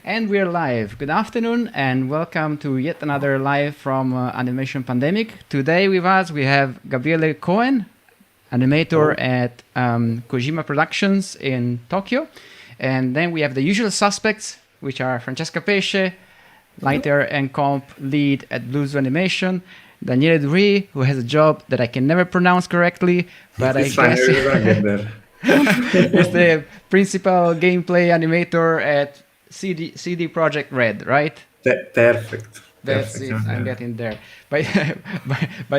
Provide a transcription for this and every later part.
And we're live. Good afternoon and welcome to yet another live from Animation Pandemic. Today with us we have Gabriele Coen, animator at Kojima Productions in Tokyo. And then we have the usual suspects, which are Francesca Pesce, lighter and comp lead at BlueZoo Animation, Daniele Duri, who has a job that I can never pronounce correctly, but I guess is the principal gameplay animator at CD Projekt Red, right? Perfect. That's it. I'm getting there. By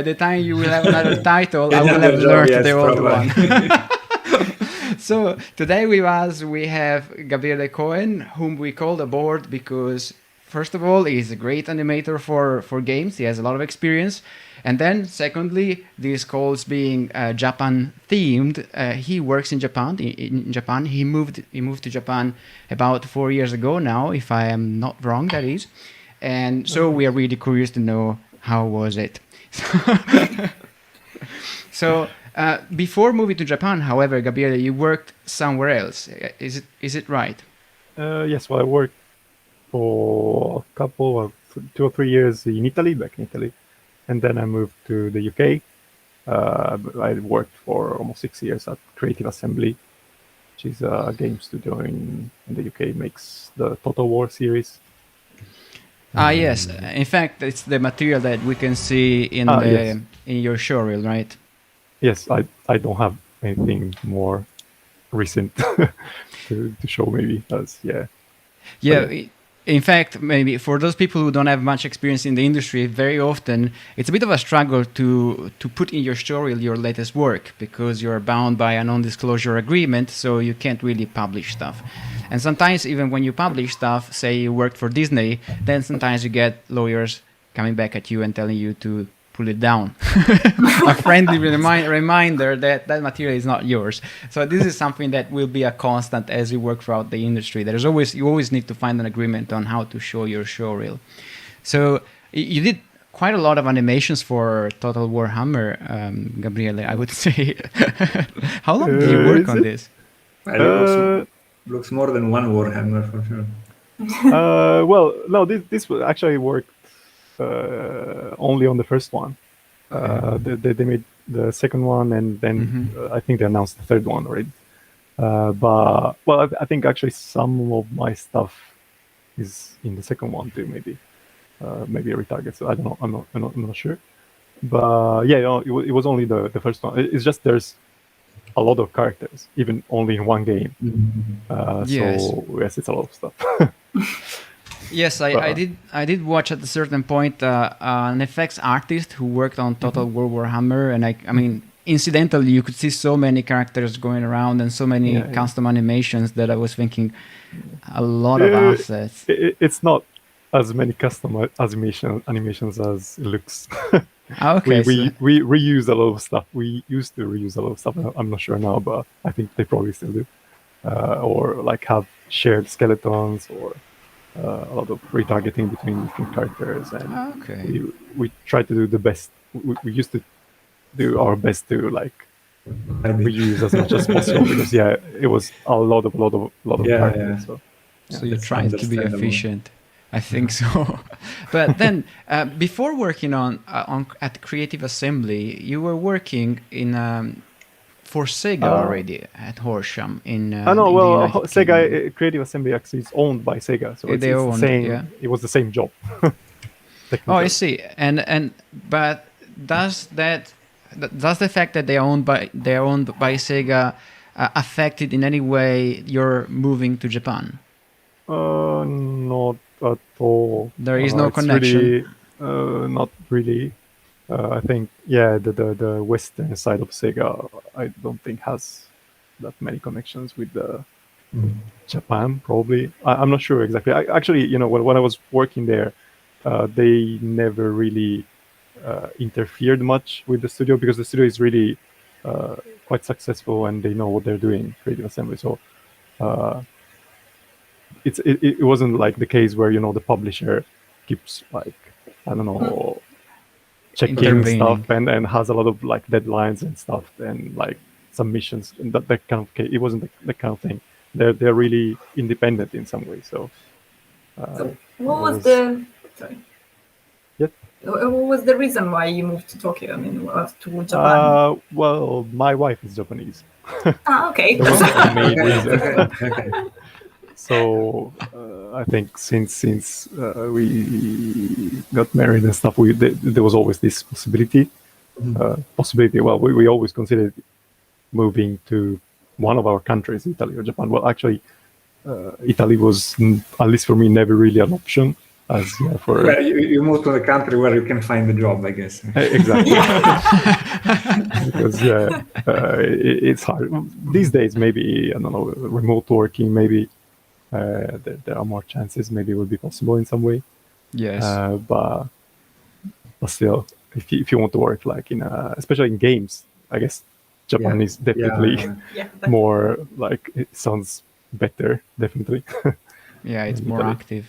the time you will have another title, I will have learned the old one. So today with us we have Gabriele Coen, whom we called aboard because, first of all, he's a great animator for games. He has a lot of experience. And then, secondly, this calls being Japan themed. He works in Japan. He moved to Japan about 4 years ago now, if I am not wrong. That is, and so we are really curious to know how was it. So before moving to Japan, however, Gabriele, you worked somewhere else. Is it right? Yes. Well, I worked for a couple of 2 or 3 years in Italy, back in Italy. And then I moved to the UK. I worked for almost 6 years at Creative Assembly, which is a game studio in the UK, makes the Total War series. Yes. In fact, it's the material that we can see in in your showreel, right? Yes, I don't have anything more recent to show maybe. In fact, maybe for those people who don't have much experience in the industry, very often it's a bit of a struggle to put in your showreel your latest work because you're bound by a non-disclosure agreement, so you can't really publish stuff. And sometimes even when you publish stuff, say you worked for Disney, then sometimes you get lawyers coming back at you and telling you to pull it down. A friendly reminder that that material is not yours. So this is something that will be a constant as you work throughout the industry. You always need to find an agreement on how to show your showreel. So you did quite a lot of animations for Total Warhammer, Gabriele, I would say. How long did you work on this? Looks more than one Warhammer for sure. Well, no, this actually worked only on the first one. They made the second one, and then I think they announced the third one already. But I think actually some of my stuff is in the second one too. Maybe a retarget. So I don't know. I'm not sure. But yeah, it was only the first one. It's just there's a lot of characters, even only in one game. Yes. So yes, it's a lot of stuff. Yes, I did watch at a certain point an effects artist who worked on Total War Warhammer, and I mean, incidentally, you could see so many characters going around and so many custom animations that I was thinking a lot of assets. It's not as many custom animations as it looks. Okay, we reuse a lot of stuff. We used to reuse a lot of stuff. I'm not sure now, but I think they probably still do. Or like have shared skeletons or a lot of retargeting between different characters, and we try to do the best. We used to do our best to like reuse as much as possible because it was a lot of characters. So you're trying to be efficient. I think so. But then, before working on at Creative Assembly, you were working in for Sega already at Horsham in I know. in the Well, United Sega Kingdom. Creative Assembly actually is owned by Sega, so They it's the owned, same. yeah. It was the same job. Oh, Technically. I see. And but does the fact that they're owned by Sega affected in any way your moving to Japan? Not at all. There is no it's connection. Really, not really. I think the western side of Sega, I don't think has that many connections with Japan. Probably, I'm not sure exactly. Actually, when I was working there, they never really interfered much with the studio because the studio is really quite successful and they know what they're doing, Creative Assembly. So it wasn't like the case where the publisher keeps like, I don't know, checking Intervening. stuff and has a lot of like deadlines and stuff and like submissions and that kind of case. It wasn't that kind of thing. They're really independent in some way. So what was the sorry? Yes. What was the reason why you moved to Tokyo? I mean, to Japan? Well, my wife is Japanese. Okay. That was the main reason. Okay. So I think since we got married and stuff, there was always this possibility. Well, we always considered moving to one of our countries, Italy or Japan. Well, actually, Italy was, at least for me, never really an option. Well, you move to the country where you can find a job, I guess. Exactly. Because it's hard these days. Maybe, I don't know, remote working. Maybe there are more chances. Maybe it would be possible in some way. Yes. But still, if you want to work like especially in games, I guess Japan is definitely more like, it sounds better. Definitely. Yeah, it's more Italy. active.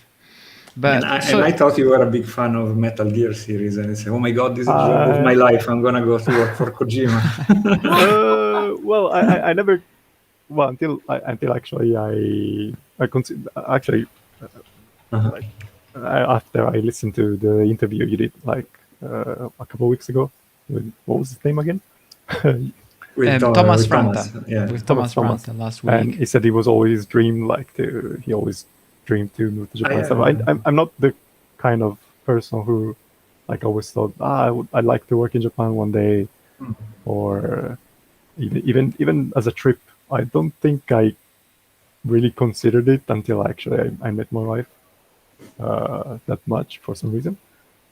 But and I thought you were a big fan of Metal Gear series, and I said, "Oh my God, this is the job of my life! I'm gonna go to work for Kojima." Well, I never. Well, until actually I consider actually like, after I listened to the interview you did like a couple of weeks ago. What was his name again? With Thomas with Franta. With Thomas Franta last week. And he said he was always dreamed he always dreamed to move to Japan. So I'm not the kind of person who like always thought I'd like to work in Japan one day, or even as a trip. I don't think I really considered it until actually I met my wife that much for some reason.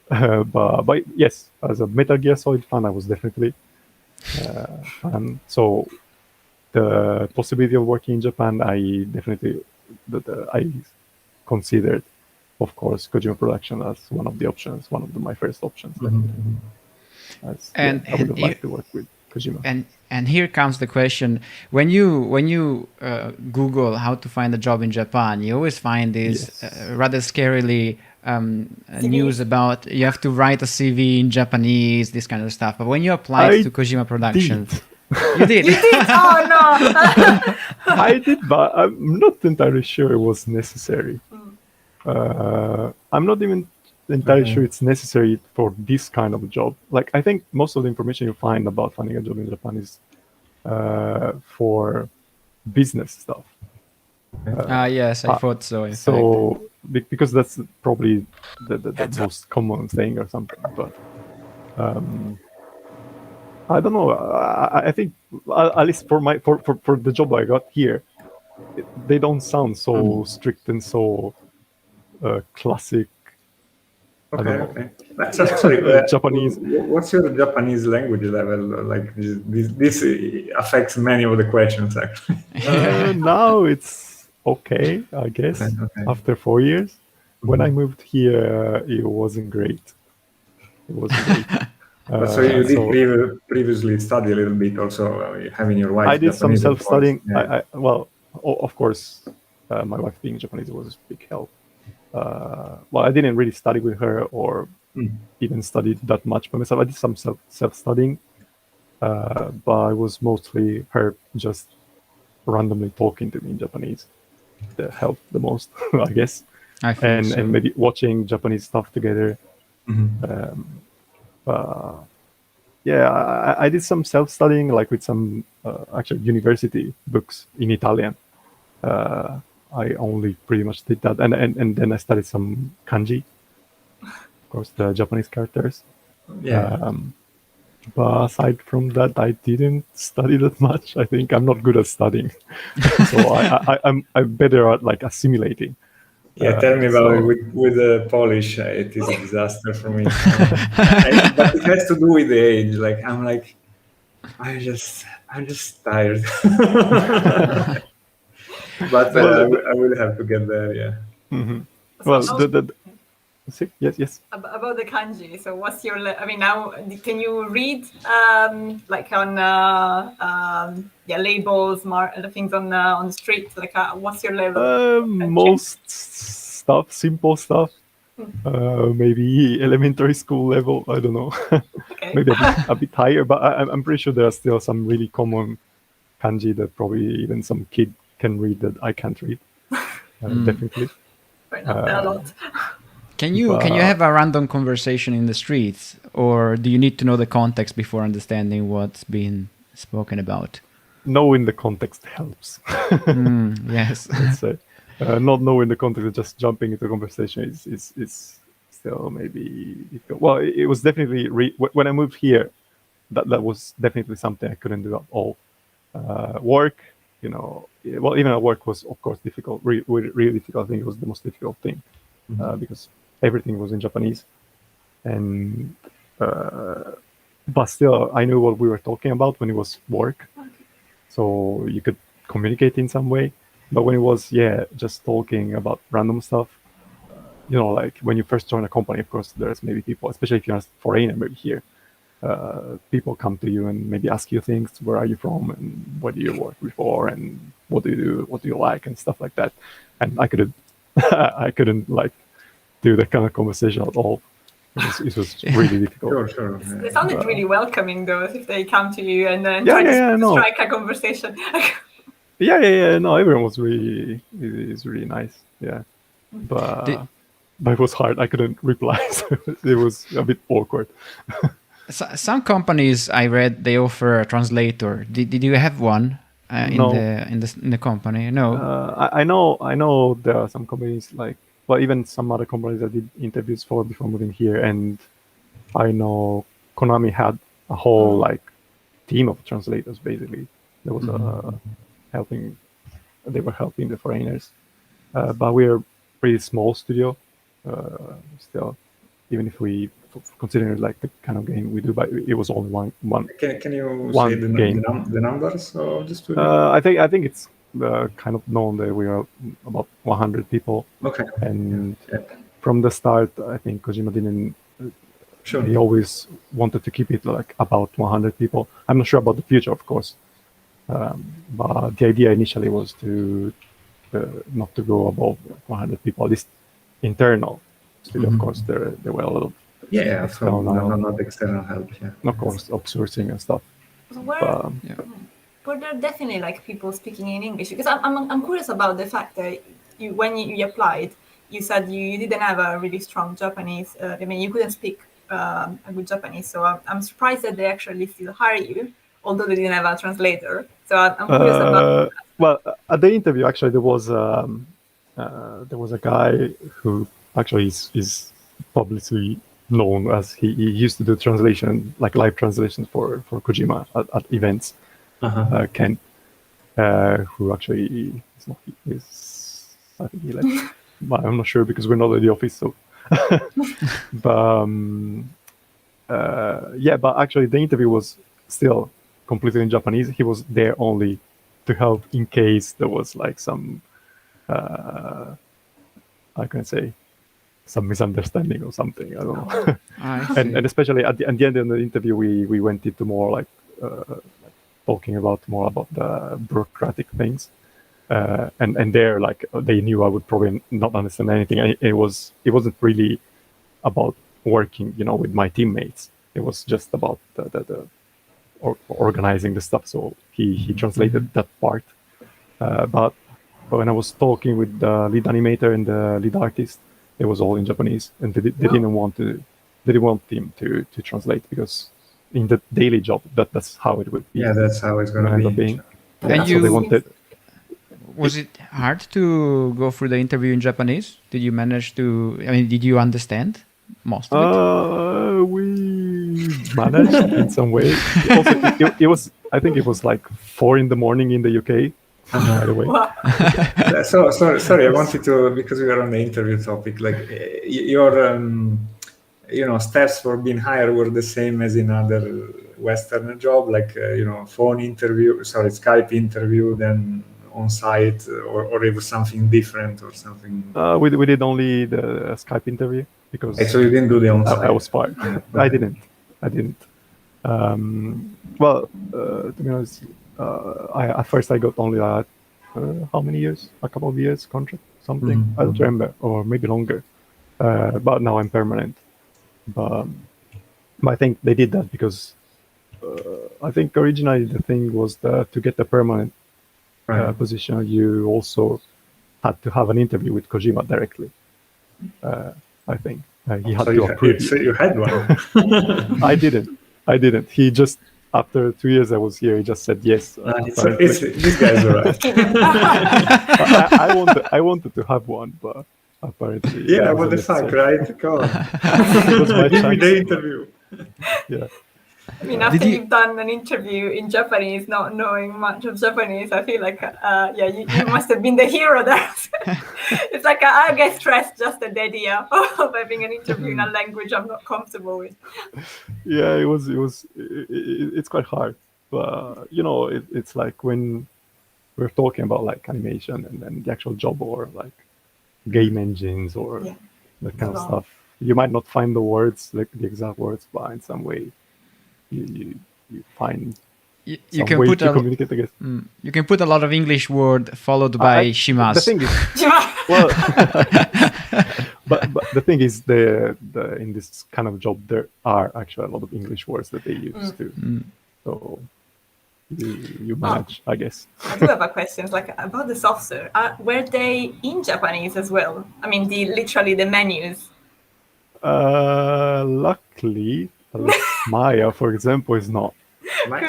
But yes, as a Metal Gear Solid fan, I was definitely fan. So the possibility of working in Japan, I definitely I considered, of course, Kojima Production as one of the options, one of my first options. I would like to work with Kojima. And here comes the question: when you Google how to find a job in Japan, you always find this rather scarily news about you have to write a CV in Japanese, this kind of stuff. But when you applied to Kojima Productions, you did. You did? Oh no! I did, but I'm not entirely sure it was necessary. I'm not even entirely sure it's necessary for this kind of job. Like, I think most of the information you find about finding a job in Japan is for business stuff. Yes, I thought so. So because that's probably the most common thing or something. But I don't know. I think at least for the job I got here, they don't sound so strict and so classic. Okay. Sorry, Japanese. What's your Japanese language level? Like this affects many of the questions actually. Now it's okay, I guess. Okay. After 4 years, when I moved here, it wasn't great. So you did previously study a little bit, also having your wife. I did some Japanese, self-studying. Yeah. Of course, my wife being Japanese was a big help. I didn't really study with her or even study that much by myself. I did some self-studying, but it was mostly her just randomly talking to me in Japanese that helped the most, I guess. I think so. and maybe watching Japanese stuff together. Yeah, I did some self-studying, like with some actually university books in Italian. I only pretty much did that, and then I studied some kanji, of course, the Japanese characters. Yeah. But aside from that, I didn't study that much. I think I'm not good at studying, so I'm better at like assimilating. Yeah, tell me about it with the Polish. It is a disaster for me. But it has to do with the age. Like I'm just tired. But I will have to get there. Yeah. Mm-hmm. Well, yes. About the kanji. So, what's your? I mean, now can you read like on labels, things on the street? Like, what's your level? Most stuff, simple stuff. Maybe elementary school level. I don't know. Okay. Maybe a bit higher, but I'm pretty sure there are still some really common kanji that probably even some kid can read that I can't read. Definitely. Right now, there are a lot. Can you have a random conversation in the streets, or do you need to know the context before understanding what's being spoken about? Knowing the context helps. Yes. Let's say. Not knowing the context, just jumping into conversation is still maybe difficult. Well, it was definitely when I moved here, that was definitely something I couldn't do at all. Work, well, even at work was of course difficult, really difficult. I think it was the most difficult thing because everything was in Japanese, and but still I knew what we were talking about when it was work, so you could communicate in some way. But when it was just talking about random stuff, like when you first join a company, of course there's maybe people, especially if you're a foreigner, maybe here, people come to you and maybe ask you things. Where are you from, and what do you work before, and what do you do, what do you like, and stuff like that. And I couldn't like do that kind of conversation at all. It was really difficult. Sure. They sounded really welcoming though, if they come to you and then strike a conversation. Yeah. No, everyone was really nice. Yeah, but it was hard. I couldn't reply, so it was a bit awkward. Some companies I read, they offer a translator. Did you have one in the company? No. I know there are some companies even some other companies I did interviews for before moving here, and I know Konami had a whole team of translators. Basically, there was they were helping the foreigners, but we're a pretty small studio still, even if we consider like the kind of game we do, but it was only one. Can you one say the numbers of the studio? I think it's kind of known that we are about 100 people. Okay. And from the start, I think Kojima didn't. Sure. He always wanted to keep it like about 100 people. I'm not sure about the future, of course, but the idea initially was to not to go above 100 people. At least internal studio, of course, there were a lot of not external help. Yeah, of course, outsourcing and stuff. But there are definitely people speaking in English, because I'm curious about the fact that when you applied, you said you didn't have a really strong Japanese. I mean, you couldn't speak a good Japanese, so I'm surprised that they actually still hire you, although they didn't have a translator. So I'm curious about. Well, at the interview, actually, there was a guy who actually is publicly known as he used to do translation, like live translations for Kojima at events. Ken, who actually is I think he left. But I'm not sure because we're not at the office. So, but but actually the interview was still completely in Japanese. He was there only to help in case there was some how can I say, some misunderstanding or something. I don't know. and especially at the end of the interview, we went into more talking about the bureaucratic things, and there they knew I would probably not understand anything. It wasn't really about working with my teammates. It was just about the organizing the stuff. So he translated that part, but when I was talking with the lead animator and the lead artist, it was all in Japanese, and they didn't want him to translate, because in the daily job that's how it would be. Yeah, that's how it's going to end up be. being. And So they wanted. Was it hard to go through the interview in Japanese? Did you manage to? I mean, did you understand most of it? We managed in some way. Also, it was. I think it was like 4 a.m. in the UK. By the way. So sorry. I wanted to, because we were on the interview topic. Like your, steps for being hired were the same as in other Western job, like phone interview, Skype interview, then on site, or it was something different or something. We did only the Skype interview because. So you didn't do the on site. I was part. Yeah. I didn't. Well, to be honest, at first I got only how many years? A couple of years contract, something. Mm-hmm. I don't remember, or maybe longer. But now I'm permanent. But I think they did that because I think originally the thing was to get the permanent position, you also had to have an interview with Kojima directly. I think he had to approve. So you had one. I didn't. He just, after 2 years I was here, he just said yes. These guys are right. I wanted to have one, but apparently. Yeah, what the fuck, right? Come on. Give me the interview. Yeah. I mean, after you've done an interview in Japanese, not knowing much of Japanese, I feel like, you must have been the hero there. It's like I get stressed just at the idea of having an interview in a language I'm not comfortable with. Yeah, it's quite hard. But, it's like when we're talking about like animation and then the actual job, or like game engines or that kind of stuff, you might not find the words, like the exact words, but in some way, you find you can put communicate, I guess. You can put a lot of English word followed by shimasu. The thing is, well, but the thing is, the in this kind of job there are actually a lot of English words that they use too. So you manage, I guess. I do have a question, like about the software. Were they in Japanese as well? I mean, literally the menus. Luckily, Maya, for example, is not. Maya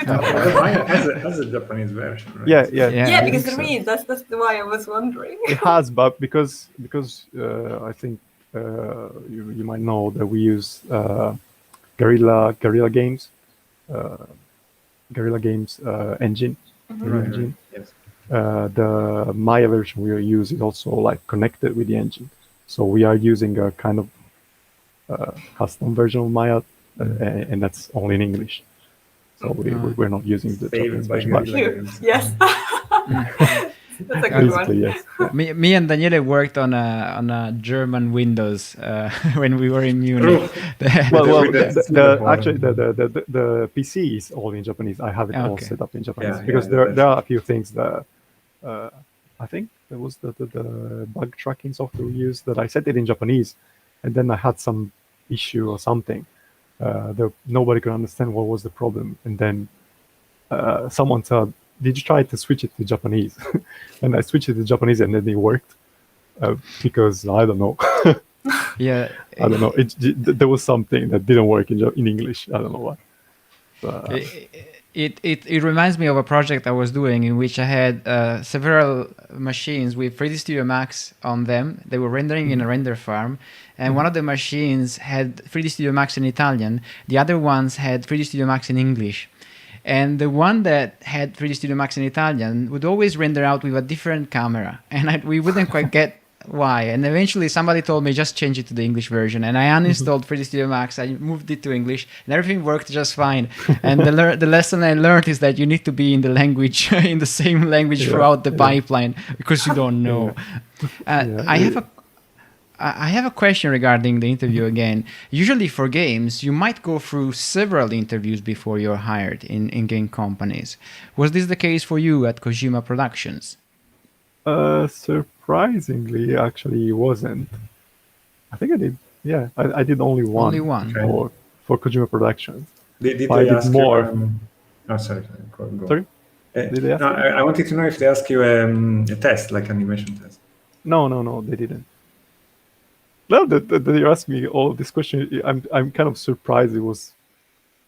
has a Japanese version, right? Yeah, because there is. That's why I was wondering. It has, but because I think you might know that we use Guerrilla Games. Guerrilla Games engine. Engine. Yes. The Maya version we use is also like connected with the engine, so we are using a kind of custom version of Maya, and that's only in English. So we're not using the Japanese version. Yes. That's a good one. Yes. Me and Daniele worked on a German Windows when we were in Munich. Actually, the PC is all in Japanese. I have it all set up in Japanese because there are a few things that I think there was the bug tracking software we used that I set it in Japanese, and then I had some issue or something. Nobody could understand what was the problem, and then someone said, "Did you try to switch it to Japanese?" And I switched it to Japanese, and then it worked. Because I don't know. Yeah, I don't know. There was something that didn't work in English. I don't know why. But, it reminds me of a project I was doing in which I had several machines with 3D Studio Max on them. They were rendering in a render farm, and one of the machines had 3D Studio Max in Italian. The other ones had 3D Studio Max in English. And the one that had 3D Studio Max in Italian would always render out with a different camera, and we wouldn't quite get why. And eventually somebody told me just change it to the English version, and I uninstalled 3D Studio Max. I moved it to English, and everything worked just fine. And the lesson I learned is that you need to be in the language in the same language throughout the pipeline, because you don't know. I have a question regarding the interview again. Usually for games, you might go through several interviews before you're hired in game companies. Was this the case for you at Kojima Productions? Surprisingly, actually, it wasn't. I think I did. Yeah, I did only one. Only one. For Kojima Productions. Did I they did ask more. Sorry. Go. Sorry? Did they ask No, you? I wanted to know if they ask you a test, like animation test. No, they didn't. No, they asked me all of this question. I'm kind of surprised it was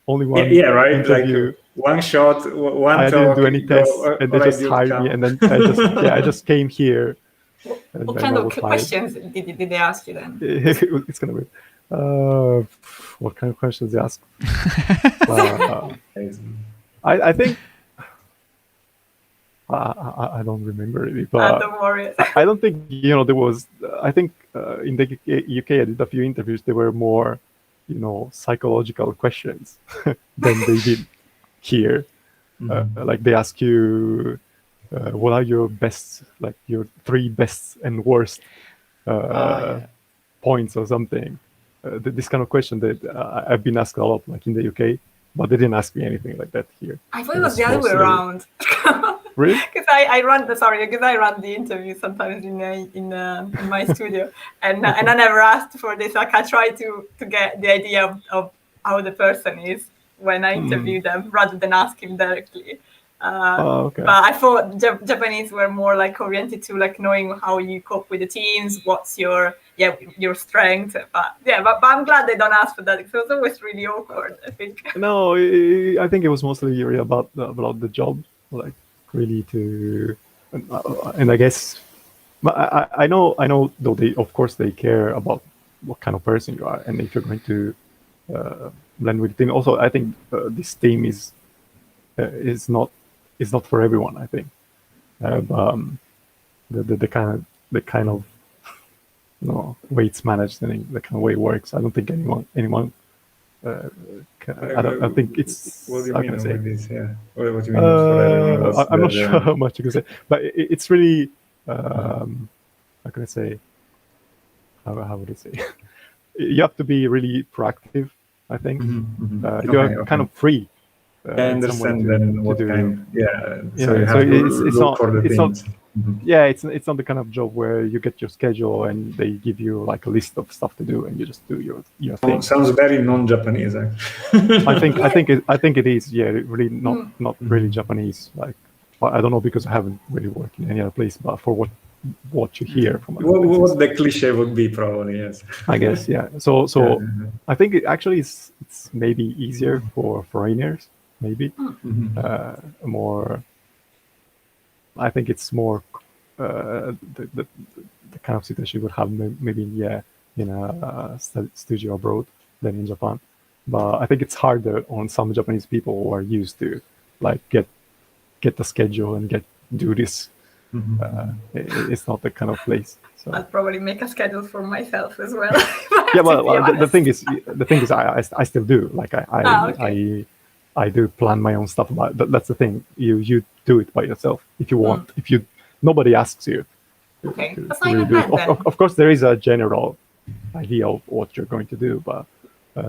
only one Yeah, right. interview. Like one shot, one I didn't talk. do any you go, tests, and they "All right, just you hired me, come." and then I just came here, and What then kind I of was hired. questions did they ask you then? It's kind of weird. What kind of questions they ask? I think I don't remember really, but Don't worry. I don't think there was. I think in the UK I did a few interviews. There were more, psychological questions than they did here. Like they ask you, what are your best, like your 3 best and worst points or something. This kind of question that I've been asked a lot, like in the UK, but they didn't ask me anything like that here. I thought it was the other way around. Really? Because I run the interview sometimes in my studio, and I never asked for this. Like I try to get the idea of how the person is when I interview them, rather than ask him directly. Okay. But I thought Japanese were more like oriented to like knowing how you cope with the teams, what's your strength. But I'm glad they don't ask for that, because it was always really awkward, I think. No, I think it was mostly really about the job, like really and I guess, but I know though of course they care about what kind of person you are, and if you're going to blend with the team. Also, I think this team is not for everyone. I think the kind of way it's managed and the kind of way it works. I don't think anyone. I don't think it's. What do you how mean can I say? with this? Yeah. What do you mean for everyone? I'm not sure how much you can say, but it's really. How can I say? How would I say? You have to be really proactive. I think you're kind of free. I understand then what kind. Yeah. So you have to look for the things. Yeah, it's not the kind of job where you get your schedule and they give you like a list of stuff to do and you just do your thing. Sounds very non-Japanese, actually. I think it is. Yeah, really not really Japanese. Like I don't know, because I haven't really worked in any other place, but for what you hear from other places, what the cliche would be, probably, yes. I guess, yeah. So I think it actually it's maybe easier for foreigners, maybe more. I think it's more the kind of situation you would have maybe in a studio abroad than in Japan. But I think it's harder on some Japanese people who are used to like get the schedule and do this. It's not the kind of place. So I'll probably make a schedule for myself as well. Yeah, well, the thing is, I still do. Like I do plan my own stuff. But that's the thing. You do it by yourself if you want. If nobody asks you. Okay, that's to not even bad then. Of course, there is a general idea of what you're going to do, but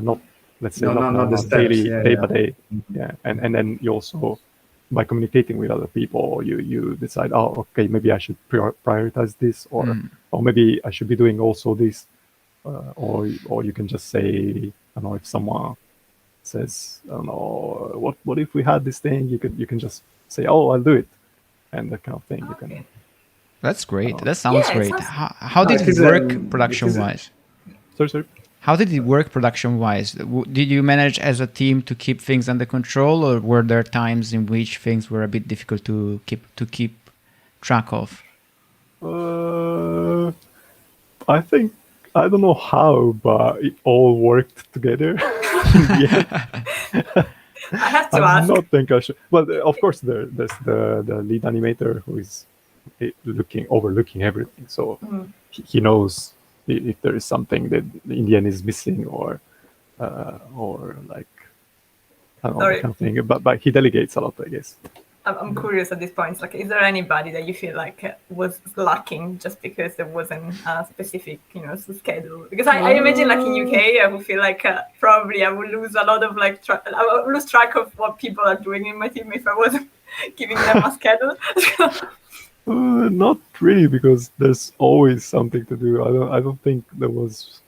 not, let's say, not the daily, steps, day by day. Yeah, and then you also, by communicating with other people, you decide, oh, okay, maybe I should prioritize this, or maybe I should be doing also this, or you can just say, I don't know, if someone says, I don't know, what if we had this thing, you can just say, oh, I'll do it, and that kind of thing. You can. That's great. That sounds great. How did it work production-wise? Sorry. How did it work production-wise? Did you manage as a team to keep things under control, or were there times in which things were a bit difficult to keep track of? I think, I don't know how, but it all worked together. I have to I ask. not think I should. Well, of course, there's the lead animator who is overlooking everything, so he knows if there is something that the Indian is missing, or like, I don't know, that kind of thing. But he delegates a lot, I guess. I'm curious at this point. Like, is there anybody that you feel like was lacking just because there wasn't a specific, schedule? Because I imagine, like in UK, I would feel like probably I would lose a lot of I would lose track of what people are doing in my team if I wasn't giving them a schedule. Not really, because there's always something to do. I don't think there was,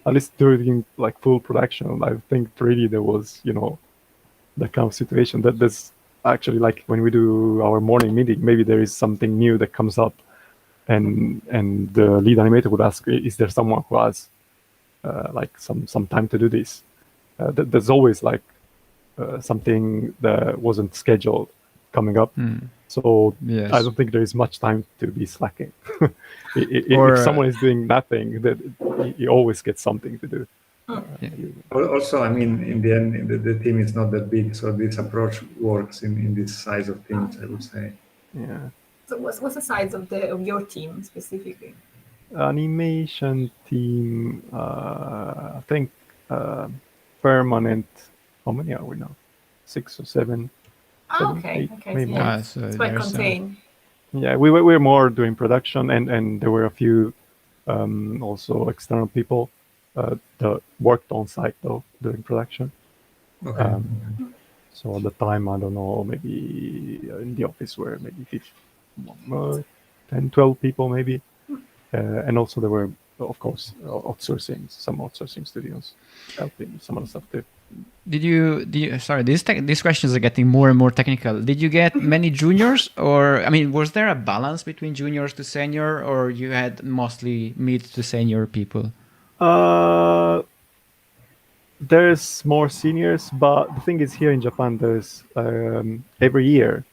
at least during like full production, I think really there was, that kind of situation that there's. actually, like when we do our morning meeting, maybe there is something new that comes up, and the lead animator would ask, is there someone who has like some time to do this? There's always like something that wasn't scheduled coming up. So Yes. I don't think there is much time to be slacking. Or, If someone is doing nothing, that he always gets something to do. Also, I mean, in the end, the team is not that big, so this approach works in this size of teams, I would say. Yeah. So what's the size of your team specifically? Animation team, I think permanent. How many are we now? 6 or 7. Okay, 8, okay. maybe So more. it's quite contained. Yeah, we're more doing production, and there were a few also external people that worked on site though during production. Okay. So at the time, I don't know, maybe in the office were maybe 10, 12 people maybe. And also there were, of course, some outsourcing studios helping some other stuff too. Did you? Sorry, these questions are getting more and more technical. Did you get many juniors, or I mean, was there a balance between juniors to senior, or you had mostly mid to senior people? There's more seniors, but the thing is, here in Japan, there's every year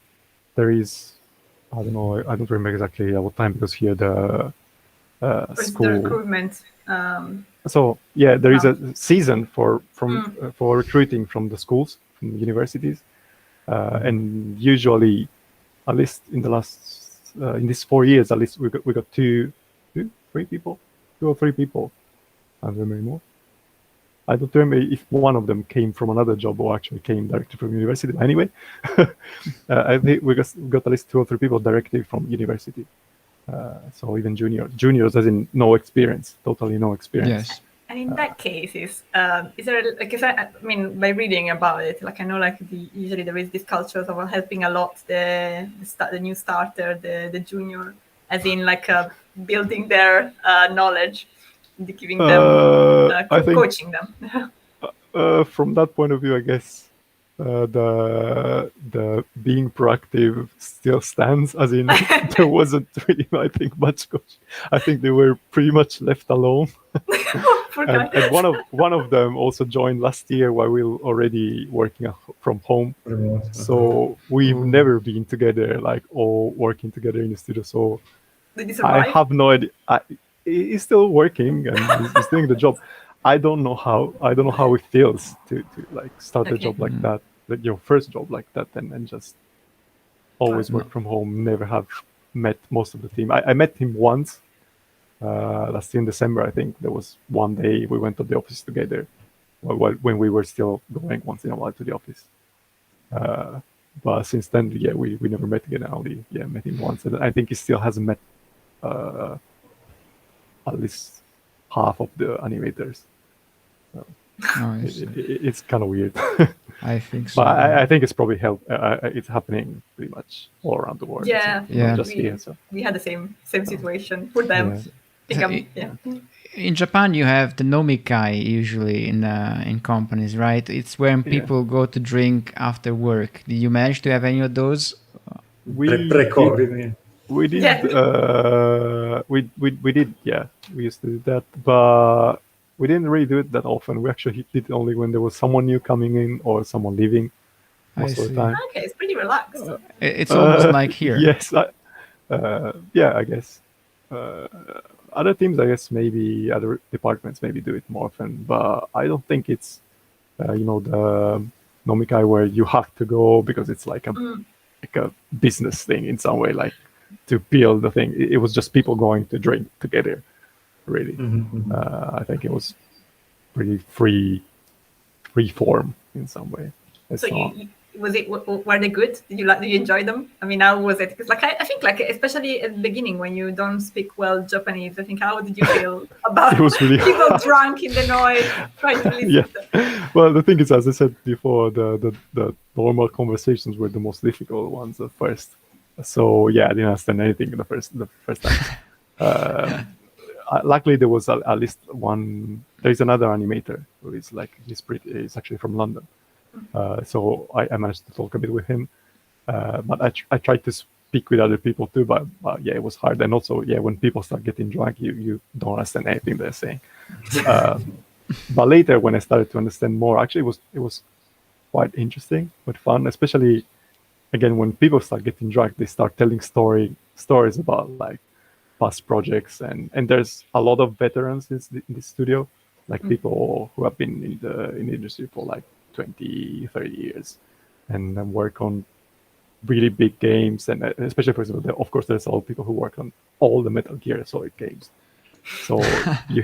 there is, I don't know, I don't remember exactly at what time, because here the school. The recruitment. So yeah, there is a season for recruiting from the schools, from the universities, and usually, at least in the last in these 4 years, at least we got 2 or 3 people. I don't remember more. I don't remember if one of them came from another job or actually came directly from university. Anyway, I think we got at least 2 or 3 people directly from university. So even juniors as in no experience, totally no experience. Yes. And in that case, is there like, if I mean, by reading about it, like I know, like usually there is this culture of helping a lot the new starter, the junior, as in like building their knowledge, giving them I think, coaching them. From that point of view, I guess the being proactive still stands, as in there wasn't really, I think, much coaching. I think they were pretty much left alone. And one of them also joined last year while we were already working from home. So we've never been together, like all working together in the studio. So I have no idea. He's still working and he's doing the job. I don't know how it feels to like start a job like that, like your first job like that, and just always work from home. Never have met most of the team. I met him once last year in December. I think there was one day we went to the office together, when we were still going once in a while to the office. But since then, yeah, we never met again. I only met him once, and I think he still hasn't met at least half of the animators. So it's kind of weird. I think so. But I think it's probably it's happening pretty much all around the world. Yeah, not just here. So. We had the same situation for them. In Japan, you have the nomikai usually in companies, right? It's when people go to drink after work. Did you manage to have any of those? Pre-COVID, we did. We did. Yeah, we used to do that, but we didn't really do it that often. We actually did it only when there was someone new coming in or someone leaving. Most of the time. Okay, it's pretty relaxed. It's almost like here. Yes. I guess. Other teams, I guess, maybe other departments maybe do it more often, but I don't think it's, the nomikai where you have to go because it's like a business thing in some way, like to build the thing. It was just people going to drink together, really. I think it was pretty free form in some way. Were they good? Did you enjoy them? I mean, how was it? Because I think especially at the beginning when you don't speak well Japanese, I think how did you feel about it was really people drunk in the noise trying to listen? Yeah. Well, the thing is, as I said before, the normal conversations were the most difficult ones at first. So yeah, I didn't understand anything the first time. Luckily, there was at least one. There is another animator who is he's actually from London. So I managed to talk a bit with him, But I tried to speak with other people too, but yeah, it was hard. And also, yeah, when people start getting drunk, you don't understand anything they're saying. But later, when I started to understand more, actually, it was quite interesting but fun, especially again when people start getting drunk, they start telling stories about like past projects, and there's a lot of veterans in this studio, like people who have been in the industry for like 20, 30 years and work on really big games, and especially, for example, of course, there's all people who work on all the Metal Gear Solid games. So you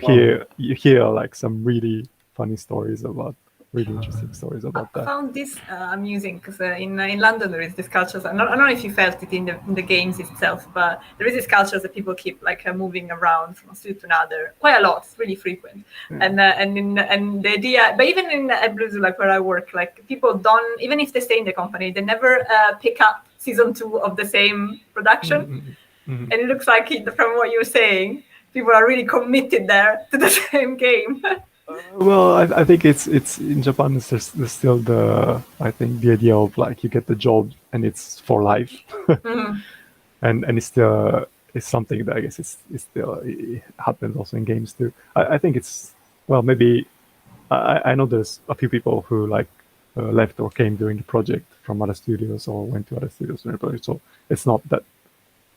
hear like some really funny stories about really interesting stories about I that. found this amusing because in London there is this culture. I don't know if you felt it in the games itself, but there is this culture that people keep like moving around from a studio to another quite a lot. It's really frequent, and the idea. But even at BlueZoo, like where I work, like people don't, even if they stay in the company, they never pick up season 2 of the same production. And it looks like from what you're saying, people are really committed there to the same game. Well, I think it's in Japan. There's still the idea of like you get the job and it's for life, and it's still it's something that I guess it happens also in games too. I think it's maybe I know there's a few people who like left or came during the project from other studios or went to other studios during the project, so it's not that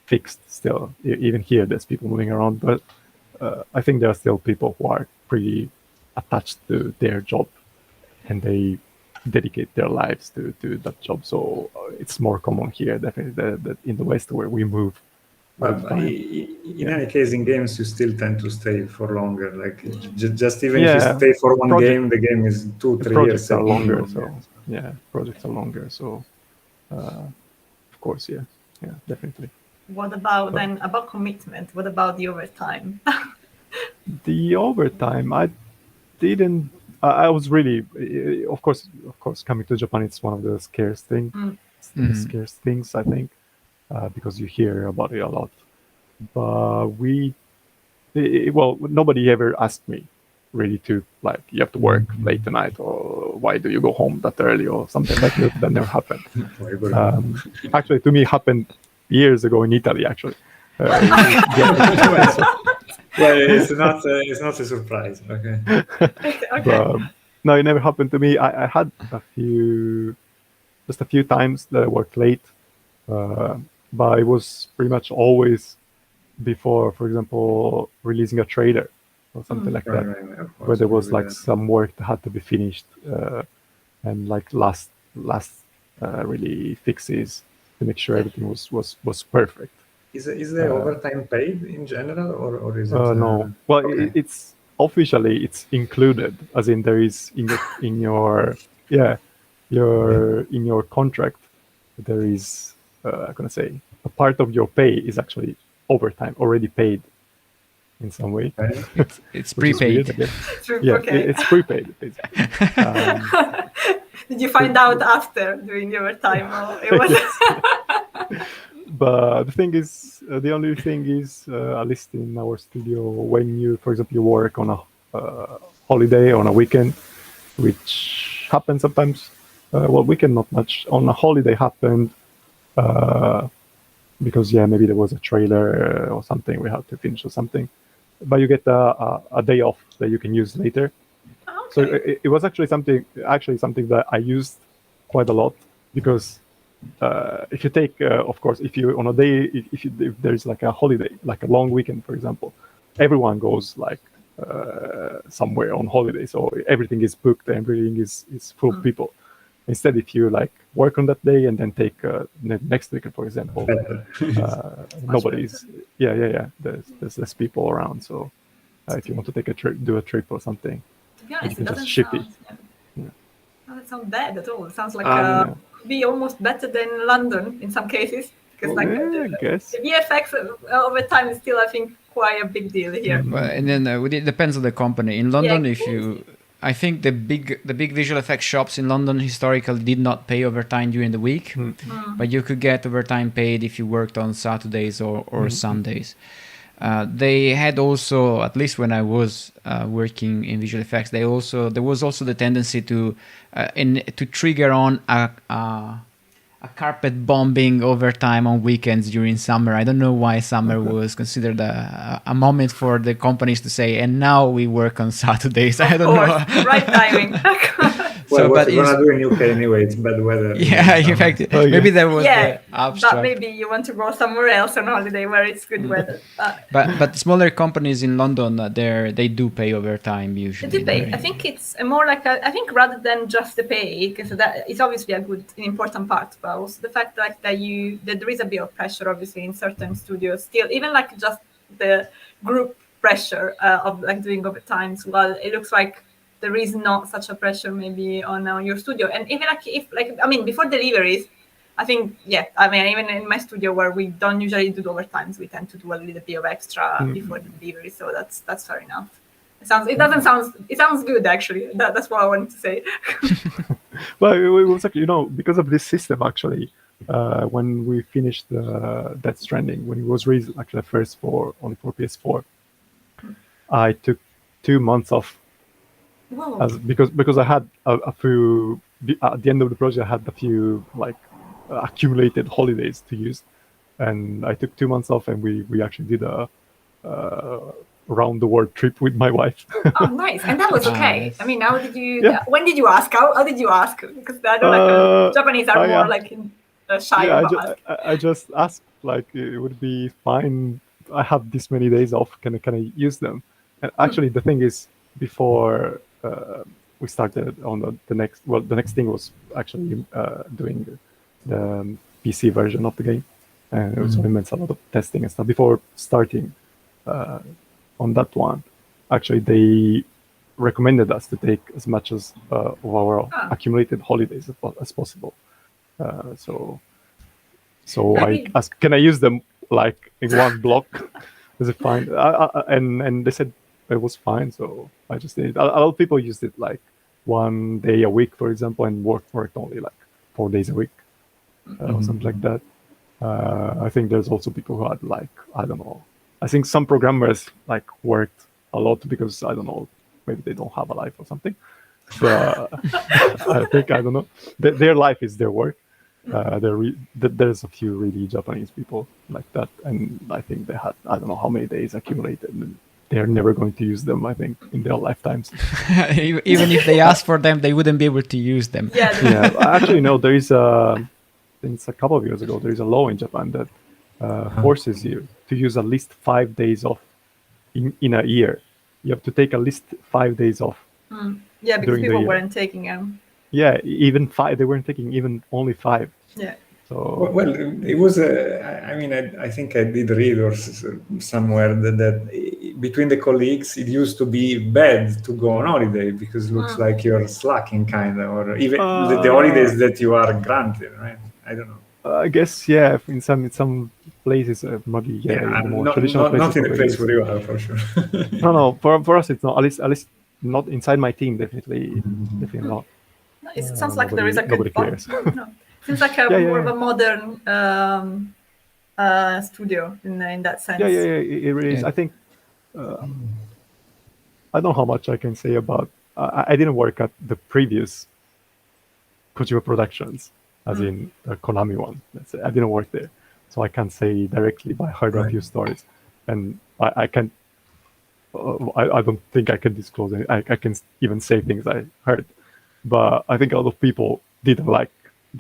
fixed still. Even here, there's people moving around, but I think there are still people who are pretty attached to their job and they dedicate their lives to that job. So it's more common here, definitely, that in the West where we move. But in any case, in games, you still tend to stay for longer. Like just even if you stay for one game, the game is 2-3 years. Projects are longer, projects are longer. So of course, yeah, definitely. What about about commitment? What about the overtime? The overtime, I didn't. I was really, of course, coming to Japan, it's one of the scarce things. Scarce things, I think, because you hear about it a lot. But nobody ever asked me really to like you have to work late tonight or why do you go home that early or something like that. That never happened. Actually, to me, it happened years ago in Italy. Actually. It's not a surprise. Okay. But, no, it never happened to me. I had just a few times that I worked late, but it was pretty much always before, for example, releasing a trailer or something like that, where there was like some work that had to be finished and like last really fixes to make sure everything was perfect. Is the overtime paid in general, or is it? No. Well, it's officially it's included, as in there is in your contract. There is I'm gonna say a part of your pay is actually overtime already paid in some way. It's prepaid. It's prepaid. Basically. Did you find out after doing the overtime, or it was? But the thing is, the only thing is, at least in our studio, when you, for example, you work on a holiday on a weekend, which happens sometimes. Weekend not much. On a holiday happened because maybe there was a trailer or something we had to finish or something. But you get a day off that you can use later. Okay. So it was actually something that I used quite a lot because. If you take, of course, if you on a day, if there's like a holiday, like a long weekend, for example, everyone goes like somewhere on holiday, so everything is booked, everything is full of people. Instead, if you like work on that day and then take next weekend, for example, nobody's, there's less people around. So if you want to take a trip, do a trip or something, to be honest, you can just ship it. Doesn't sound bad at all. It sounds like be almost better than London in some cases because I guess the VFX over time is still, I think, quite a big deal here. And then it depends on the company. In London, I think the big visual effects shops in London historically did not pay overtime during the week, but you could get overtime paid if you worked on Saturdays or Sundays. They had also, at least when I was working in visual effects, there was also the tendency to trigger on a a carpet bombing overtime on weekends during summer. I don't know why summer was considered a moment for the companies to say, and now we work on Saturdays. I don't know. Right timing. Well, what you're gonna do in UK anyway? It's bad weather. Yeah, in fact, maybe that was the abstract. But maybe you want to go somewhere else on holiday where it's good weather. But smaller companies in London, they do pay overtime usually. They do pay. I think it's more like I think rather than just the pay, because that is obviously an important part, but also the fact that there is a bit of pressure, obviously, in certain studios still, even like just the group pressure of like doing overtimes. Well, it looks like there is not such a pressure maybe on your studio, and even before deliveries, I think even in my studio where we don't usually do overtimes, we tend to do a little bit of extra before the delivery, so that's fair enough. It sounds good actually. That's what I wanted to say. Well, it was actually, because of this system actually, when we finished that Stranding, when it was released actually first only for PS4, I took 2 months off. Because I had a few at the end of the project. I had a few accumulated holidays to use, and I took 2 months off, and we actually did a around the world trip with my wife. Oh, nice! And that was okay. Nice. I mean, how did you? Yeah. When did you ask? How did you ask? Because I don't know, Japanese are more shy about asking. I just asked it would be fine. I have this many days off. Can I use them? And actually, the thing is, before we started on the next thing was actually doing the PC version of the game, and it was immense a lot of testing and stuff before starting on that one. Actually, they recommended us to take as much of our accumulated holidays as possible. So I asked, can I use them in one block? Is it fine? And they said it was fine, so I just did it. A lot of people used it 1 day a week, for example, and worked only 4 days a week or something like that. I think there's also people who had I don't know. I think some programmers worked a lot because I don't know, maybe they don't have a life or something. But I don't know. Their life is their work. There's a few really Japanese people like that, and I think they had I don't know how many days accumulated. And they're never going to use them, I think, in their lifetimes. Even if they ask for them, they wouldn't be able to use them. Yeah. Actually, no. There is since a couple of years ago, there is a law in Japan that forces you to use at least 5 days off in a year. You have to take at least 5 days off. Yeah, because people weren't taking them. Yeah, even 5. They weren't taking even only 5. Yeah. So well, it was. I think I did read somewhere that between the colleagues, it used to be bad to go on holiday because it looks like you're slacking, kind of, or even the holidays that you are granted, right? I don't know. I guess in some places maybe in the more traditional places. Not in the place where you are, for sure. No. For us, it's not. At least not inside my team. Definitely not. No, it sounds like there is a good nobody cares. No. Seems like more of a modern studio in that sense. Yeah. It really is. I think I don't know how much I can say about. I didn't work at the previous Kojima Productions, as in the Konami one. Let's say I didn't work there, so I can't say directly. But I heard a few stories, and I can. I don't think I can disclose it. I can even say things I heard, but I think a lot of people didn't like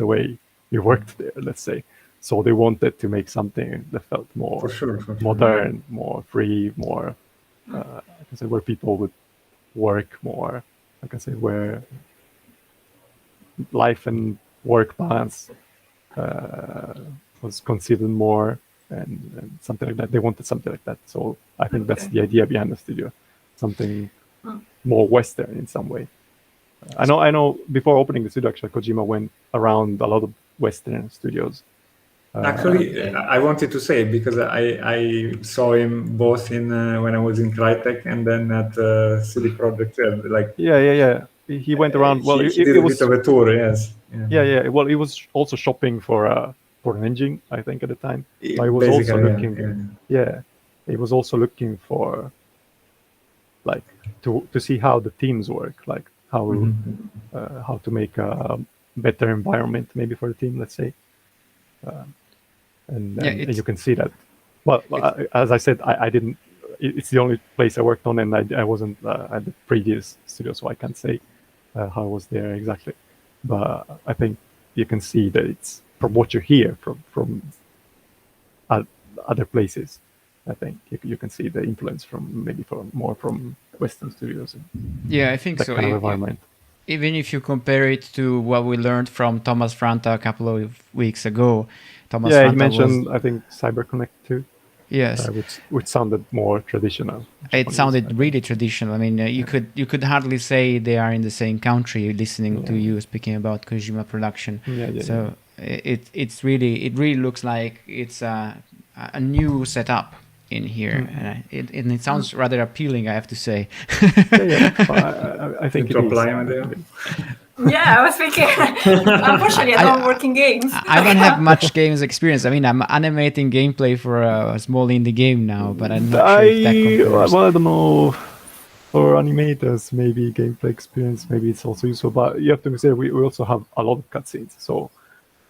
the way we worked there, let's say. So they wanted to make something that felt more modern, more free, more, I can say, where people would work more, I can say, where life and work balance was considered more and something like that. They wanted something like that. So I think that's the idea behind the studio, something more Western in some way. I know. Before opening the studio, actually, Kojima went around a lot of Western studios. Actually, I wanted to say because I saw him both in when I was in Crytek and then at CD Projekt. Yeah. He went around. Well, he did a bit of a tour. Yes. Yeah. Well, he was also shopping for an engine, I think, at the time. But he was also looking. Yeah, he was also looking for to see how the teams work, how to make a better environment maybe for the team, let's say. and it's- you can see that. Well, as I said, I didn't. It's the only place I worked on, and I wasn't at the previous studio, so I can't say how I was there exactly. But I think you can see that it's from what you hear from other places. I think you can see the influence from more from Western studios. And Yeah, I think that so. kind of environment. Even if you compare it to what we learned from Thomas Franta a couple of weeks ago, Thomas Yeah, Franta you mentioned was, I think CyberConnect too. yes, Which sounded more traditional. it Japanese, sounded I think. really traditional. I mean, you could hardly say they are in the same country listening to you speaking about Kojima Production. Yeah. It really looks like it's a new setup in here, and it sounds rather appealing, I have to say. I think to it is. apply, Amedeo? Yeah, I was thinking. Unfortunately, I don't work in games. I don't have much games experience. I mean, I'm animating gameplay for a small indie game now, but I'm not sure if that compares. Well, I don't know. For animators, maybe gameplay experience, maybe it's also useful. But you have to consider we also have a lot of cutscenes, so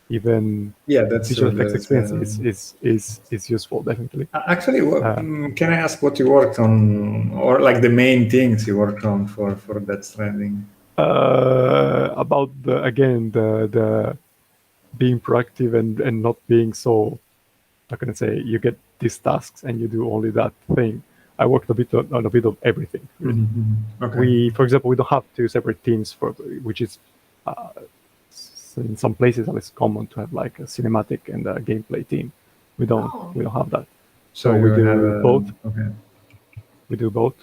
even that's visual true. effects experience is useful, definitely. Actually, can I ask what you worked on, or like the main things you worked on for that Stranding? About the being proactive and not being so, how can I say, you get these tasks and you do only that thing. I worked on a bit of everything. Really. Okay. For example, we don't have two separate teams which is in some places it's common to have like a cinematic and a gameplay team. We don't have that. So we do both. Okay. We do both.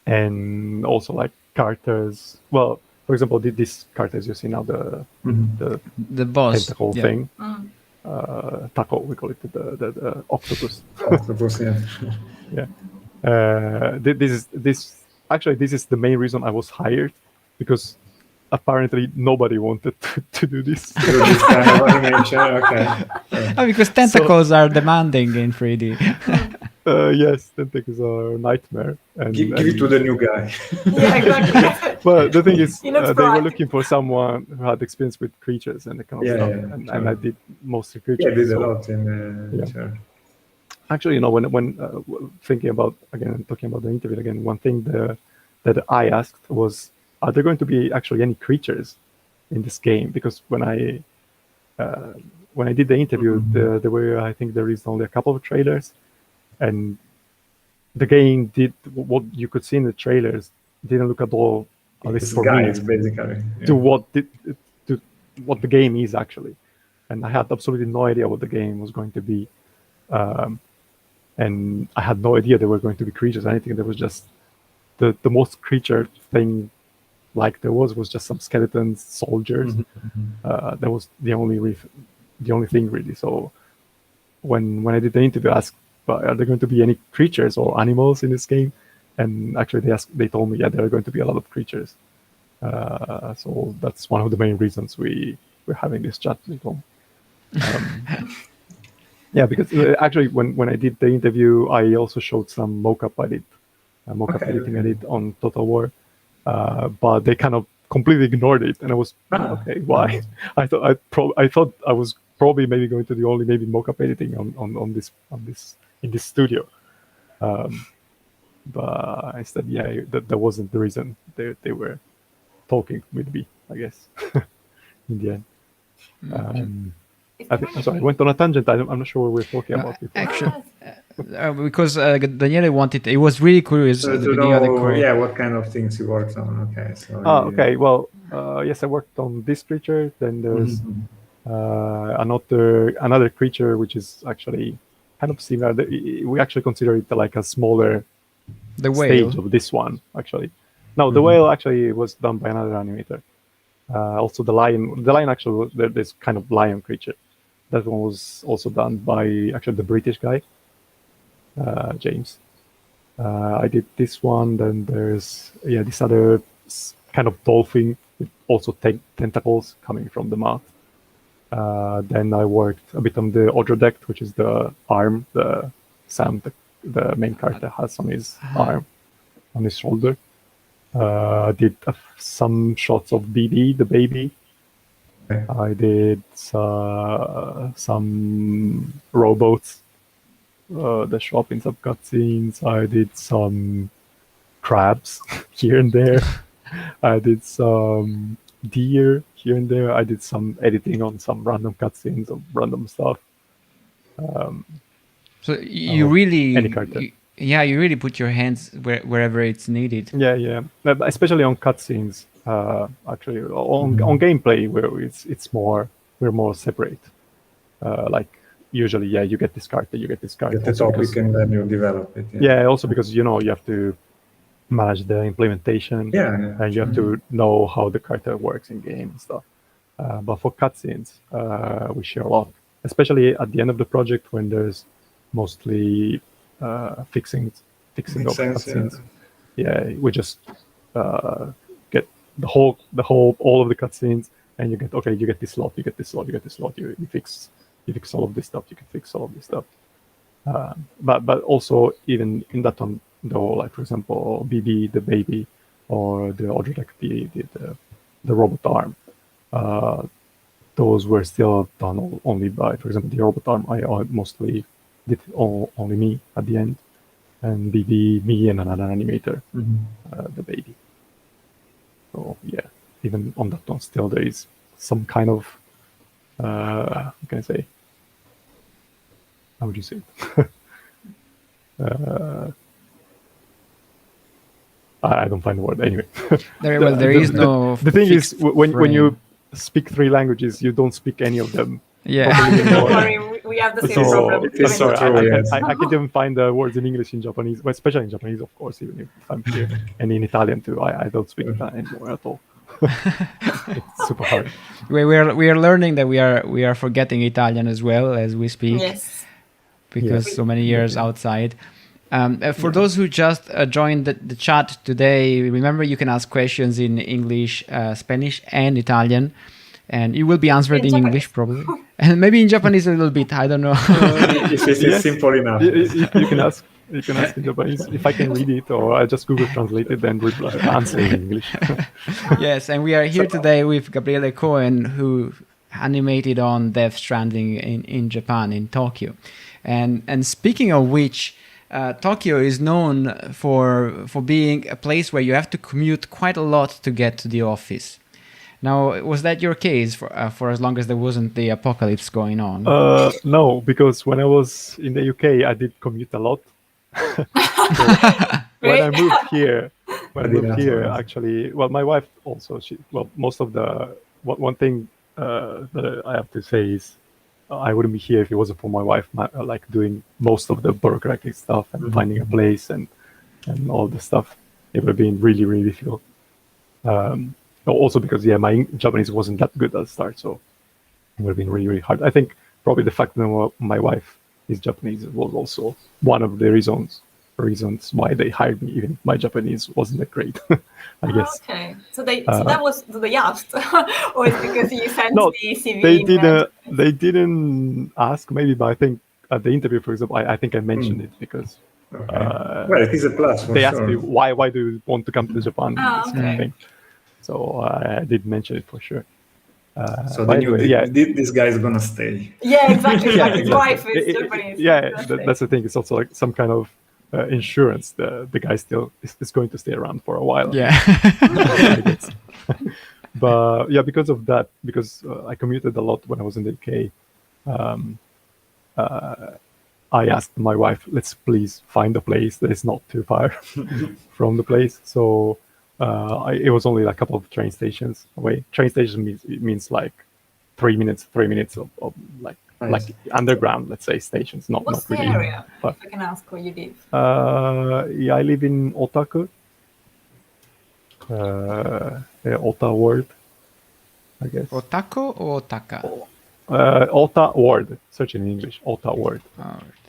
And also like characters. Well, for example, these characters you see now, The boss tentacle thing. Taco, we call it the octopus. Octopus, yeah. Yeah. This is the main reason I was hired, because apparently nobody wanted to do this. This kind of animation, okay. Because tentacles are demanding in 3D. Yes, tentacles are a nightmare. And Give it to the new guy. Yeah, exactly. Well, the thing is, He they looks were bright. looking for someone who had experience with creatures and that kind of stuff, and I did mostly creatures. Yeah, I did a so- lot in sure. Actually, when thinking about, again, talking about the interview again, one thing that I asked was, are there going to be actually any creatures in this game? Because when I did the interview, there were, I think there is only a couple of trailers, and the game did what you could see in the trailers didn't look at all, at least It's for guys, me, basically. to what the game is actually. And I had absolutely no idea what the game was going to be. And I had no idea there were going to be creatures or anything. There was just the most creature thing like there was just some skeletons, soldiers. That was the only thing really. So when I did the interview, I asked, are there going to be any creatures or animals in this game? And actually they told me, yeah, there are going to be a lot of creatures. So that's one of the main reasons we're having this chat with them. Yeah, because actually when I did the interview, I also showed some mocap editing I did on Total War, but they kind of completely ignored it, and I was okay. Why? I thought I was probably maybe going to do only maybe mocap editing on this in this studio, but instead, yeah, that wasn't the reason they were talking with me, I guess. In the end. I'm sorry, I went on a tangent. I'm not sure what we're talking about before. Actually, because Daniele wanted, he was really curious at the beginning of the career. Yeah, what kind of things you worked on? Okay, so. Okay. Well, yes, I worked on this creature. Then there's another creature which is actually kind of similar. We actually consider it like a smaller stage of this one. Actually, no, the whale actually was done by another animator. Also, the lion actually, this kind of lion creature. That one was also done by actually the British guy, James. I did this one. Then there's this other kind of dolphin with also tentacles coming from the mouth. Then I worked a bit on the Odrodect, which is the arm, the Sam, the main character has on his arm, on his shoulder. Did some shots of BD, the baby. I did some robots that show up in some cutscenes. I did some crabs here and there. I did some deer here and there. I did some editing on some random cutscenes of random stuff. So you really, any character. you really put your hands wherever it's needed. Yeah. Especially on cutscenes. Actually, on gameplay, where we're more separate. Like usually, you get this character, you get this character. Get the topic and then you develop it. Yeah, also because you have to manage the implementation. And you have to know how the character works in game and stuff. But for cutscenes, we share a lot, especially at the end of the project when there's mostly fixing of cutscenes. We just get the whole all of the cutscenes, and you get this slot, you get this slot, you get this slot. You fix all of this stuff. You can fix all of this stuff. But also even in that one, though, like for example, BB the baby or the Odradek the robot arm, those were still done only by, for example, the robot arm. I mostly did only me at the end, and BB me and another animator, the baby. So yeah, even on that one, still there is some kind of how can I say? How would you say it? I don't find the word anyway. There is no. The thing is, when you speak 3 languages, you don't speak any of them. Yeah. Don't worry, we have the same problem. It's so true, I can't even find the words in English in Japanese, but especially in Japanese, of course, even if I'm here, and in Italian too. I don't speak Italian anymore at all. It's super hard. We are learning that we are forgetting Italian as well as we speak. Yes. Because so many years outside. For those who just joined the chat today, remember you can ask questions in English, Spanish, and Italian, and you will be answered in English probably, and maybe in Japanese a little bit. I don't know. It's simple enough. You can ask. You can ask in Japanese if I can read it, or I just Google translate it and answer in English. Yes, and we are here today with Gabriele Coen, who animated on Death Stranding in Japan, in Tokyo. And speaking of which, Tokyo is known for being a place where you have to commute quite a lot to get to the office. Now, was that your case for as long as there wasn't the apocalypse going on? No, because when I was in the UK, I did commute a lot. When I moved here, actually, well, my wife also, most of the, one thing that I have to say is, I wouldn't be here if it wasn't for my wife, like doing most of the bureaucratic stuff and finding a place and all the stuff. It would have been really, really difficult. Also because, my Japanese wasn't that good at the start, so it would have been really, really hard. I think probably the fact that my wife is Japanese was also one of the reasons why they hired me, even if my Japanese wasn't that great, I guess. Okay, so that was the asked, or is because you sent no, the CV? They didn't ask, maybe, but I think at the interview, for example, I think I mentioned it because well, it is a plus. They asked me why do you want to come to Japan? This kind of thing. So I did mention it for sure. So then this guy is gonna stay. Yeah, exactly. His wife is Japanese. That's the thing. It's also like some kind of insurance. The guy still is going to stay around for a while. Yeah. I guess. But because of that, because I commuted a lot when I was in the UK, I asked my wife, let's please find a place that is not too far from the place. So it was only a couple of train stations away. Train station means like 3 minutes of like underground, let's say, stations. What's not really. What's the area? If I can ask where you live. I live in Otaku. Ota Ward, I guess. Otako or Otaka? Ota Ward. Search in English. Ota Ward. All right.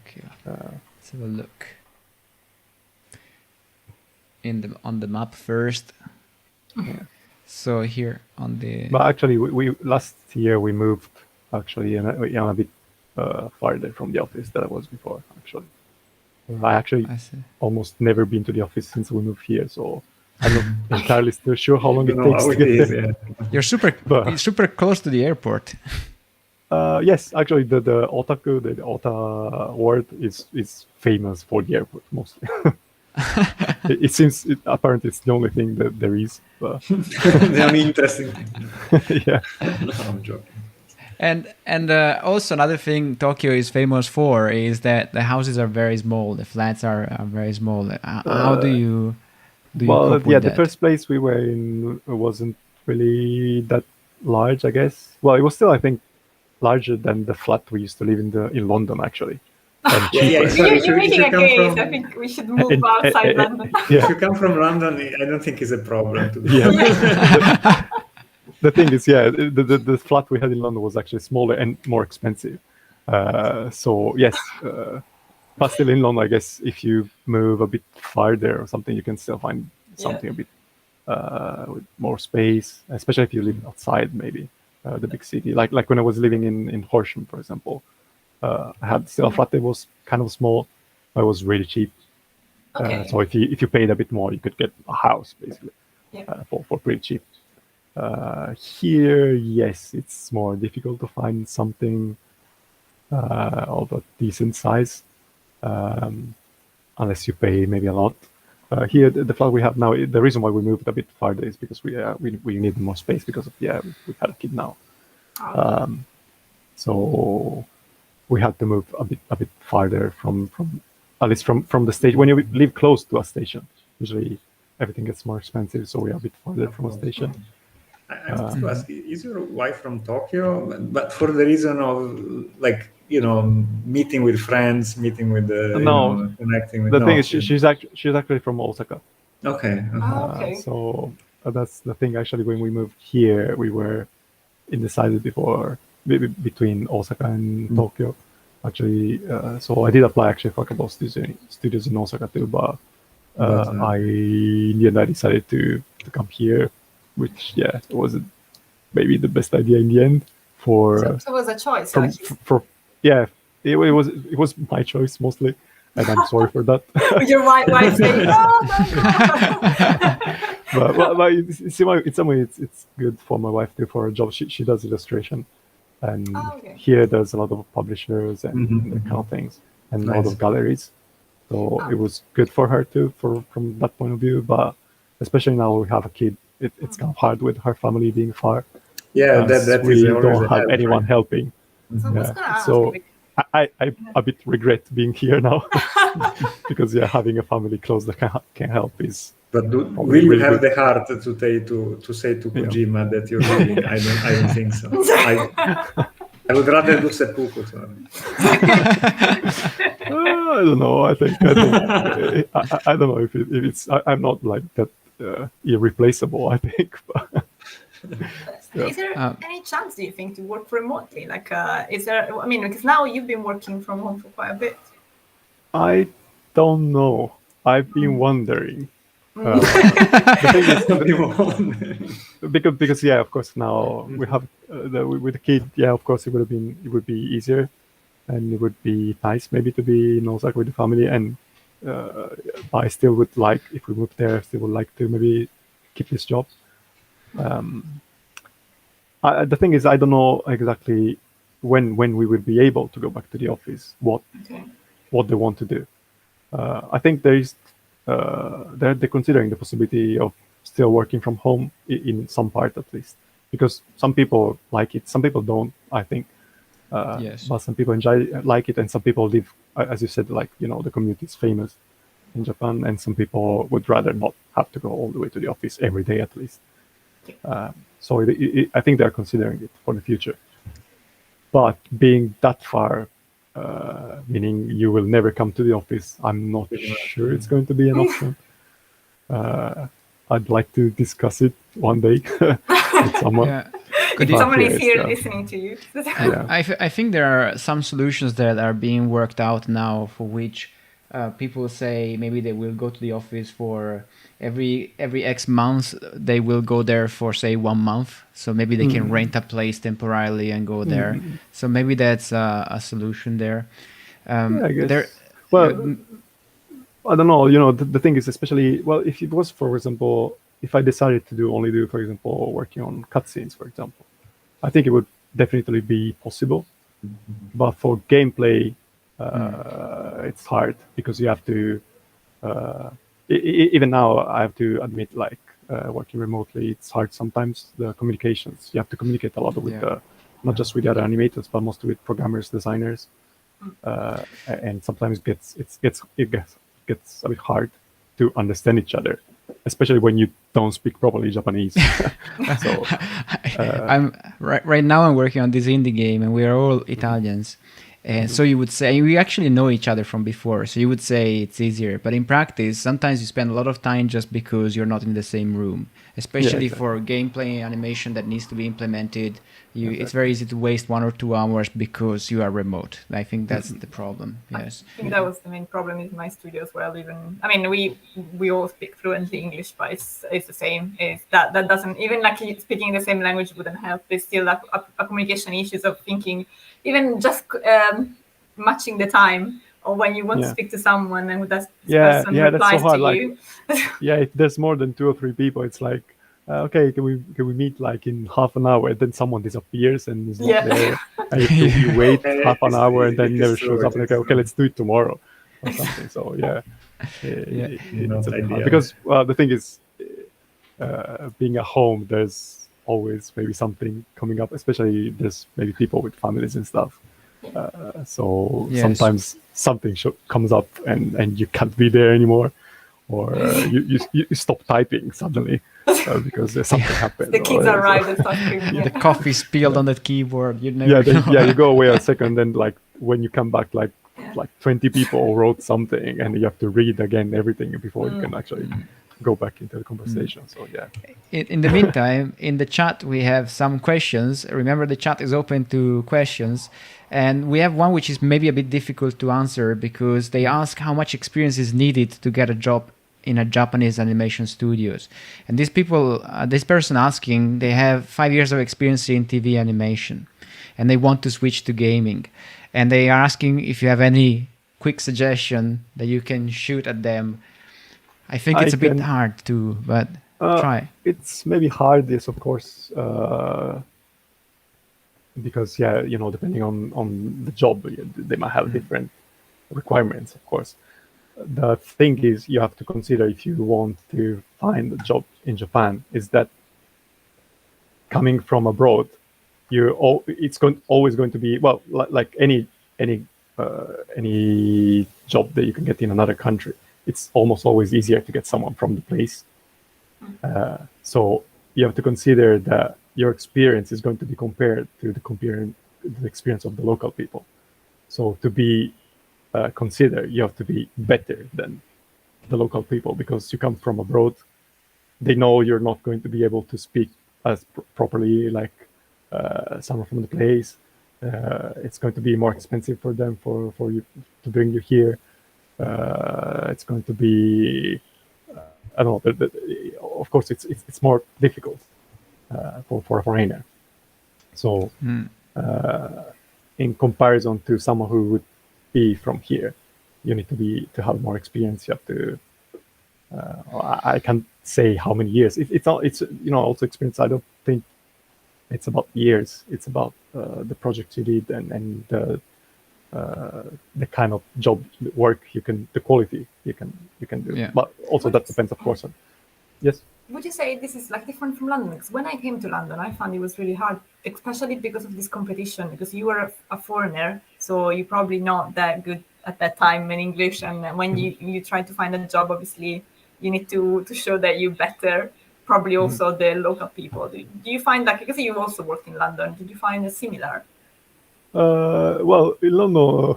Okay. Let's have a look. On the map first. Yeah. So here on the. But actually, we last year we moved actually a bit farther from the office than I was before. Actually, I almost never been to the office since we moved here. So I'm not entirely still sure how long You it know takes how to it get is, there. yeah. You're But- super close to the airport. Yes, actually, the otaku, the ota word is famous for the airport mostly. It seems apparently it's the only thing that there is. But The only interesting thing. yeah, No, I'm joking. And also another thing Tokyo is famous for is that the houses are very small. The flats are very small. How do you well, cope yeah, with the that? first place we were in wasn't really that large, I guess. Well, it was still, I think, larger than the flat we used to live in London, actually, and Yeah, cheaper. sorry, if You're you making a come case. from- I think we should move And- outside London. If Yeah, you come from London, I don't think it's a problem to do. yeah. The thing is, yeah, the flat we had in London was actually smaller and more expensive. So yes, but still in London, I guess if you move a bit farther or something, you can still find something a bit with more space, especially if you live outside, maybe the big city. Like when I was living in Horsham, for example, I had still a flat that was kind of small, but it was really cheap. Okay. So if you paid a bit more, you could get a house basically Yeah. for pretty cheap. Here, yes, it's more difficult to find something of a decent size, unless you pay maybe a lot. Here, the flat we have now, the reason why we moved a bit farther is because we need more space because of we've had a kid now, so we had to move a bit farther from at least from the station. When you live close to a station, usually everything gets more expensive, so we are a bit farther from a station. I want to ask, is your wife from Tokyo? But for the reason of, like, meeting with friends, meeting with No, connecting with... The no, thing is, she's actually from Osaka. Okay. Okay. So that's the thing. Actually, when we moved here, we were undecided between Osaka and Tokyo. Actually, so I did apply actually for a couple of studios in Osaka too, but in the end I decided to come here, which wasn't maybe the best idea in the end. So it was a choice. It was my choice mostly, and I'm sorry for that. Your wife saying, "No." but in some way it's good for my wife too, for a job. She does illustration, and here there's a lot of publishers and that kind of things, and a lot of galleries. So it was good for her too, from that point of view. But especially now we have a kid, it's kind of hard with her family being far. Yeah, that we is always don't a have help, anyone right? helping. So I was gonna ask So you, I a bit regret being here now because having a family close that can help is. But probably will you really have good. the heart to say to Kojima that you're leaving? I don't think so. I would rather do seppuku. Sorry. I don't know. I think I don't know if it's. I'm not like that irreplaceable. I think. But, is there any chance, do you think, to work remotely? Like, is there? I mean, because now you've been working from home for quite a bit. I don't know. I've been wondering. The thing is, because of course now we have with the kid. Of course it would be easier, and it would be nice maybe to be in Osaka with the family. And but I still would like, if we move there, I still would like to maybe keep this job. The thing is, I don't know exactly when we will be able to go back to the office. What they want to do. I think there is. They're considering the possibility of still working from home in some part at least, because some people like it, some people don't. I think, but some people like it, and some people live, as you said, like the commute is famous in Japan, and some people would rather not have to go all the way to the office every day at least. So I think they're considering it for the future. But being that far, meaning you will never come to the office, I'm not sure it's going to be an option. I'd like to discuss it one day with someone. Someone is here listening to you. I think there are some solutions that are being worked out now, for which people say maybe they will go to the office for every X months. They will go there for, say, 1 month. So maybe they can rent a place temporarily and go there. So maybe that's a solution there. I guess. I don't know. The thing is, especially if it was, for example, if I decided to only do, for example, working on cutscenes, for example, I think it would definitely be possible. But for gameplay, it's hard because you have to. Even now, I have to admit, working remotely, it's hard sometimes. The communications, you have to communicate a lot with not just with the other animators, but mostly with programmers, designers, and sometimes it gets a bit hard to understand each other, especially when you don't speak properly Japanese. So I'm right now. I'm working on this indie game, and we are all Italians. And so you would say, we actually know each other from before, so you would say it's easier. But in practice, sometimes you spend a lot of time just because you're not in the same room, especially for gameplay animation that needs to be implemented. It's very easy to waste 1 or 2 hours because you are remote. I think that's the problem. Yes, I think that was the main problem in my studio as well. We all speak fluently English, but it's the same. That doesn't, even like speaking the same language wouldn't help. There's still a communication issues of thinking, even just matching the time, or when you want to speak to someone and that person replies that's so hard. to you. If there's more than 2 or 3 people, it's like, okay, can we meet like in half an hour? And then someone disappears and is not there, and you wait half an hour and then never shows up. Like, okay, let's do it tomorrow or something. So it's a bit hard because the thing is, being at home, there's always maybe something coming up. Especially there's maybe people with families and stuff. So sometimes something comes up and you can't be there anymore, or you stop typing suddenly because something happened. The kids arrived and start screaming. The coffee spilled on the keyboard. You never know. You go away a second, then like when you come back, like 20 people wrote something, and you have to read again everything before you can actually go back into the conversation. So in the meantime, in the chat we have some questions. Remember, the chat is open to questions, and we have one which is maybe a bit difficult to answer because they ask how much experience is needed to get a job in a Japanese animation studios. And this person asking, they have 5 years of experience in TV animation and they want to switch to gaming, and they are asking if you have any quick suggestion that you can shoot at them. I think it's a bit hard to, but try. It's maybe hard, yes, of course, because depending on the job, they might have different requirements, of course. The thing is, you have to consider, if you want to find a job in Japan, is that coming from abroad, it's always going to be, well, like any job that you can get in another country. It's almost always easier to get someone from the place. So you have to consider that your experience is going to be compared to the experience of the local people. So to be considered, you have to be better than the local people, because you come from abroad. They know you're not going to be able to speak as properly like someone from the place. It's going to be more expensive for them for you to bring you here. It's going to be, I don't know. Of course, it's more difficult for a foreigner. So, in comparison to someone who would be from here, you need to have more experience. You have to. I can't say how many years. It's also experience. I don't think it's about years. It's about the projects you did and the kind of job work the quality you can do. Yeah. But also that depends, of course, on. Yes. Would you say this is like different from London? Because when I came to London, I found it was really hard, especially because of this competition. Because you were a foreigner, so you're probably not that good at that time in English. And when you try to find a job, obviously you need to show that you're better. Probably also the local people. Do you find that, because you also worked in London, did you find it similar? Well, in London,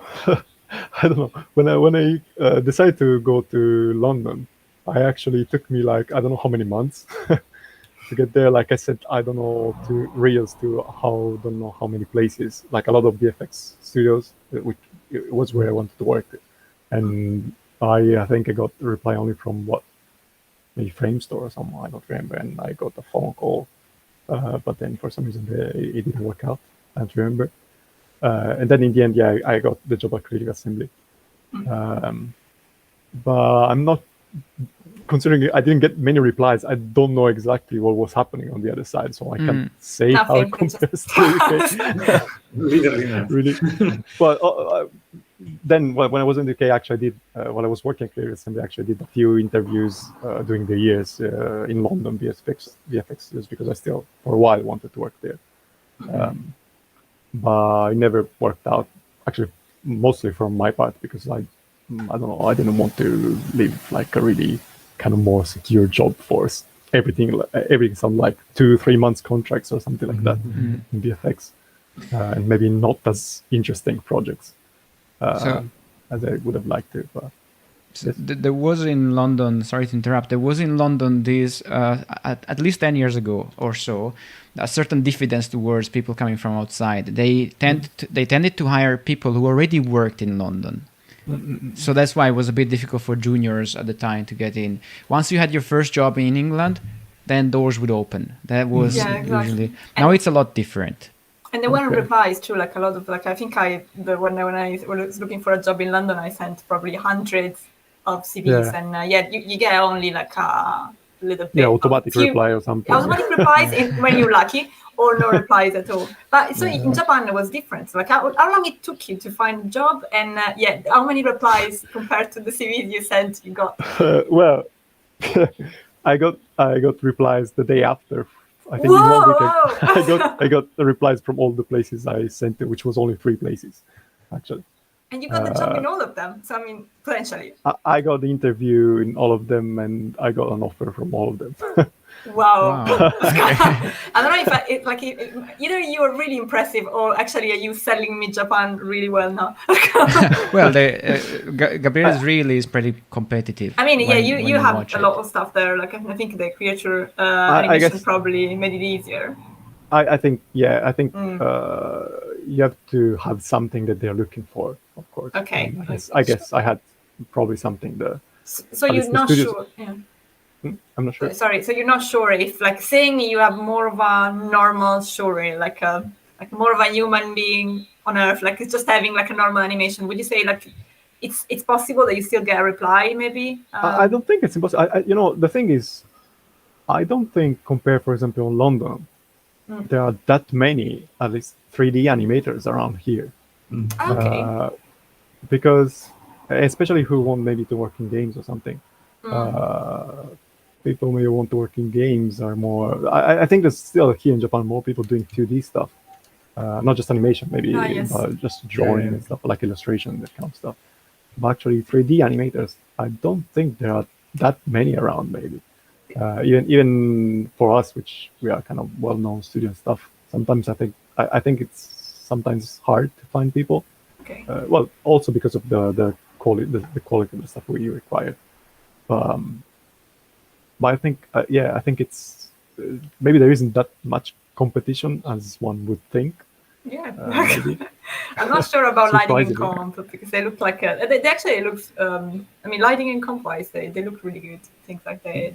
I don't know. When I decided to go to London, I actually took me like, I don't know how many months to get there. Like I said, I don't know, to Reels, to don't know how many places, like a lot of VFX studios, which it was where I wanted to work. And I think I got the reply only from maybe Framestore or someone, I don't remember. And I got a phone call, but then for some reason it didn't work out. I don't remember. And then in the end, I got the job at Creative Assembly. but I'm not, considering I didn't get many replies, I don't know exactly what was happening on the other side, so I can't say how it Nothing, compares to UK. Literally not. Really. But then when I was in the UK, actually I did, while I was working at Clear Assembly, actually did a few interviews during the years in London, VFX studios, because I still, for a while, wanted to work there. But it never worked out, actually, mostly from my part, because I don't know, I didn't want to live like a really kind of more secure job for everything some like 2-3 months contracts or something like that in VFX, and maybe not as interesting projects as I would have liked to. But there was in London, sorry to interrupt, there was in London this, at least 10 years ago or so, a certain diffidence towards people coming from outside. They tended to hire people who already worked in London. So that's why it was a bit difficult for juniors at the time to get in. Once you had your first job in England, then doors would open. That was usually... Now it's a lot different. And there weren't replies to like a lot of like, I think when I was looking for a job in London, I sent probably hundreds of CVs, and you get only like a little bit automatic reply or something. Automatic replies when you're lucky, or no replies at all. But so in Japan it was different. So like how long it took you to find a job, and how many replies compared to the CVs you sent you got? Well, I got replies the day after. I think in 1 week I got the replies from all the places I sent it, which was only 3 places, actually. And you got the job in all of them. So I mean, potentially. I got the interview in all of them, and I got an offer from all of them. Wow. I don't know if either you are really impressive, or actually are you selling me Japan really well now? Well, Gabriele's really is pretty competitive. I mean, you have a lot of stuff there. Like I think the creature animation probably made it easier. I think you have to have something that they're looking for, of course. Okay. I guess I had probably something there. So you're not sure? Yeah. I'm not sure. Sorry. So you're not sure if, like, saying you have more of a normal story, like more of a human being on Earth, like it's just having like a normal animation. Would you say like it's possible that you still get a reply? Maybe. I don't think it's impossible. The thing is, I don't think compared, for example, in London, there are that many, at least 3D animators around here. Okay. Because especially who want maybe to work in games or something. People may want to work in games are more. I think there's still here in Japan more people doing 2D stuff, not just animation, maybe just drawing and stuff, like illustration, that kind of stuff. But actually, 3D animators, I don't think there are that many around. Maybe even for us, which we are kind of well-known studio and stuff. Sometimes I think it's sometimes hard to find people. Okay. Well, also because of the quality of the stuff we require. But I think, I think it's maybe there isn't that much competition as one would think. Yeah, maybe. I'm not sure about lighting and comp because they look like they actually look. I mean, lighting and comp wise, they look really good. Things like they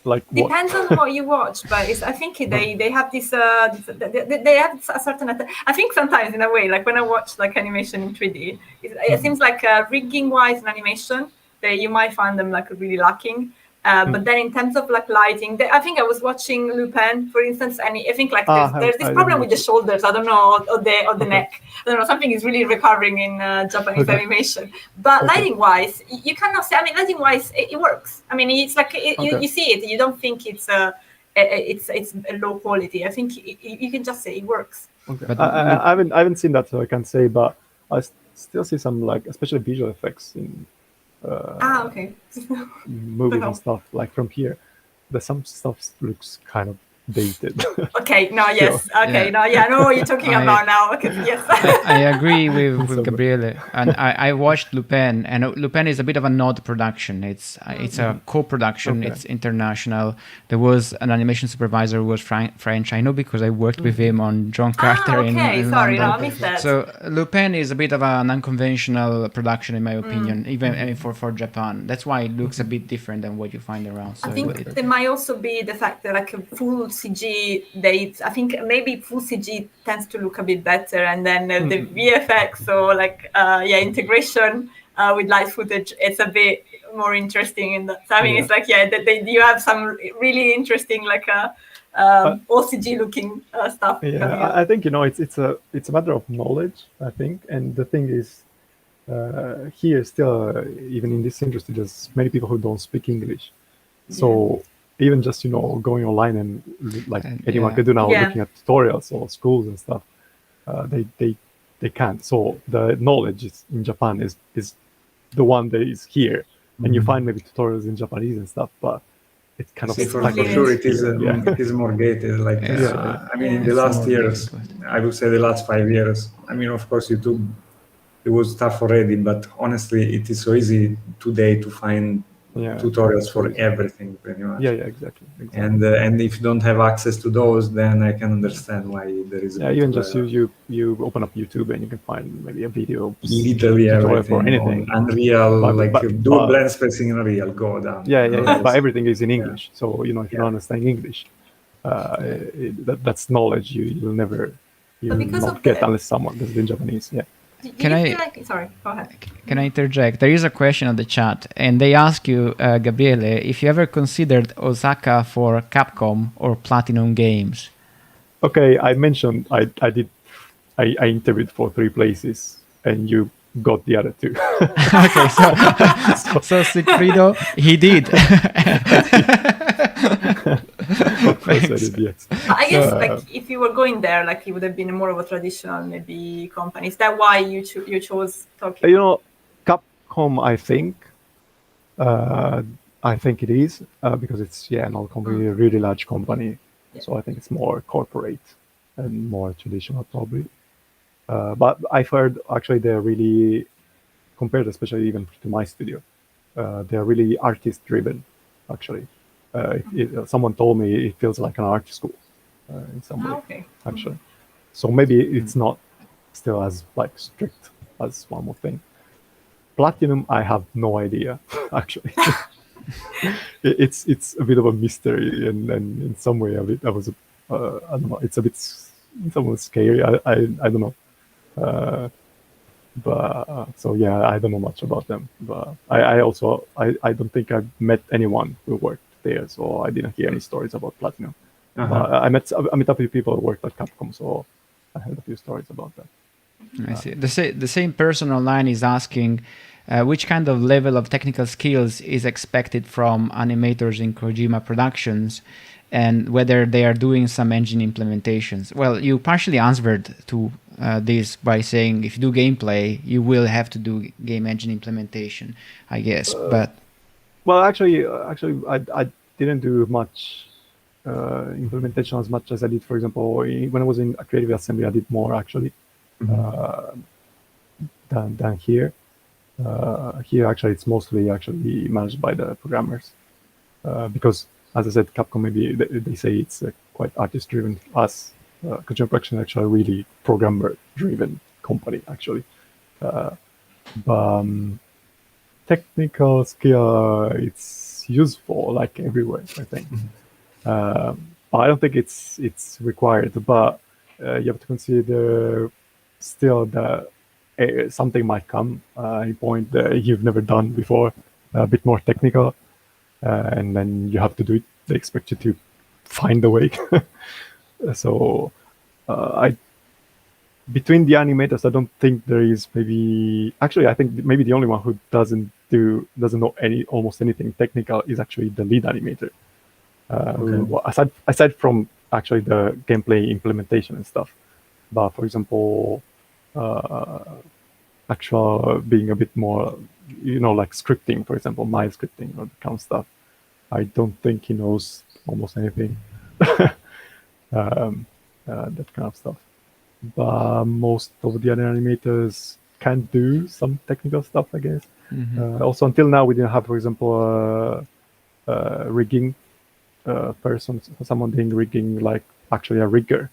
like what? Depends on what you watch, but I think they have this. They have a certain. I think sometimes in a way, like when I watch like animation in 3D, it seems like rigging wise in animation, you might find them like really lacking. But then in terms of like lighting, I think I was watching Lupin, for instance, and I think like there's this problem with the shoulders. I don't know, or the neck. I don't know. Something is really recurring in Japanese animation. But lighting-wise, you cannot say. I mean, lighting-wise, it works. I mean, it's like you see it. You don't think it's a low quality. I think you can just say it works. Okay. But I haven't seen that, so I can't say. But I still see some like, especially visual effects in. Okay. Movies and stuff like from here. Some stuff looks kind of dated. Okay. No. Yes. Okay. No. Yeah. I know what you're talking about now. Okay. Yes. I agree with Gabriele, and I watched Lupin, and Lupin is a bit of a nod production. It's a co-production. It's international. There was an animation supervisor who was French. I know because I worked with him on John Carter in Sorry, London. no, I missed that. So Lupin is a bit of an unconventional production, in my opinion, even for Japan. That's why it looks a bit different than what you find around. So I think there might also be the fact that like a full CG, I think maybe full CG tends to look a bit better, and then the VFX or like integration with live footage, it's a bit more interesting. And I mean, Yeah. it's like, you have some really interesting, like OCG looking stuff coming up. I think it's a matter of knowledge, I think, and the thing is, here still, even in this industry, there's many people who don't speak English. So even just going online and like anyone can do now, looking at tutorials or schools and stuff, they can't. So the knowledge is in Japan is the one that is here, and you find maybe tutorials in Japanese and stuff, but it's kind of for sure it is more gated. Like I mean, in the last years, I would say the last 5 years. I mean, of course, YouTube, it was tough already, but honestly, it is so easy today to find tutorials for everything, pretty much. Exactly. And if you don't have access to those, then I can understand why there is. Even just you open up YouTube and you can find maybe a video, literally everything for anything. Unreal, do blend spacing in Unreal, go down. But everything is in English, so if you don't understand English, that's knowledge you will never not get unless someone does it in Japanese. Sorry, go ahead. Can I interject? There is a question on the chat, and they ask you, Gabriele, if you ever considered Osaka for Capcom or Platinum Games. Okay, I mentioned I interviewed for 3 places, and you got the other 2. Okay, so Sigfrido, he did. Of course I did, yes. I guess if you were going there, it would have been more of a traditional maybe company. Is that why you chose Tokyo? Capcom, I think it is because it's an old company, a really large company. So I think it's more corporate and more traditional probably. But I've heard actually they're really, compared especially even to my studio, they're really artist driven actually. Someone told me it feels like an art school in some way, actually. So maybe it's not still as strict as one more thing. Platinum, I have no idea, actually. It's a bit of a mystery, and in some way I don't know. It's a bit somewhat scary. I don't know. I don't know much about them. But I don't think I've met anyone who worked there, so I didn't hear any stories about Platinum. I met a few people who worked at Capcom, so I heard a few stories about that. I see. The same person online is asking which kind of level of technical skills is expected from animators in Kojima Productions, and whether they are doing some engine implementations. Well, you partially answered to this by saying if you do gameplay, you will have to do game engine implementation, I guess. Well, actually, I didn't do much implementation as much as I did, for example, when I was in a creative assembly. I did more actually than here. Here, actually, it's mostly actually managed by the programmers because, as I said, Capcom maybe they say it's quite artist-driven. Us, Kojima Productions, actually a really programmer-driven company actually. But technical skill, it's useful like everywhere, I think. I don't think it's required, but you have to consider still that something might come at any point that you've never done before, a bit more technical, and then you have to do it. They expect you to find a way. So between the animators, I don't think there is maybe. Actually, I think maybe the only one who doesn't know almost anything technical is actually the lead animator. Aside from actually the gameplay implementation and stuff, but for example, actual being a bit more, like scripting, for example, my scripting or that kind of stuff, I don't think he knows almost anything. That kind of stuff. But most of the other animators can do some technical stuff, I guess. Also, until now, we didn't have, for example, rigging person, someone doing rigging, like actually a rigger.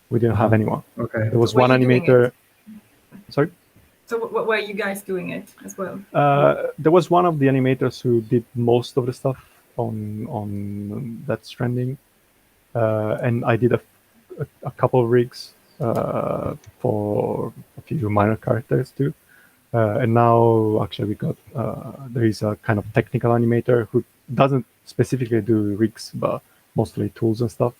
We didn't have anyone. Okay. There was one animator. Sorry? So were you guys doing it as well? There was one of the animators who did most of the stuff on that Stranding. And I did a couple of rigs for a few minor characters too. And now actually we got there is a kind of technical animator who doesn't specifically do rigs, but mostly tools and stuff.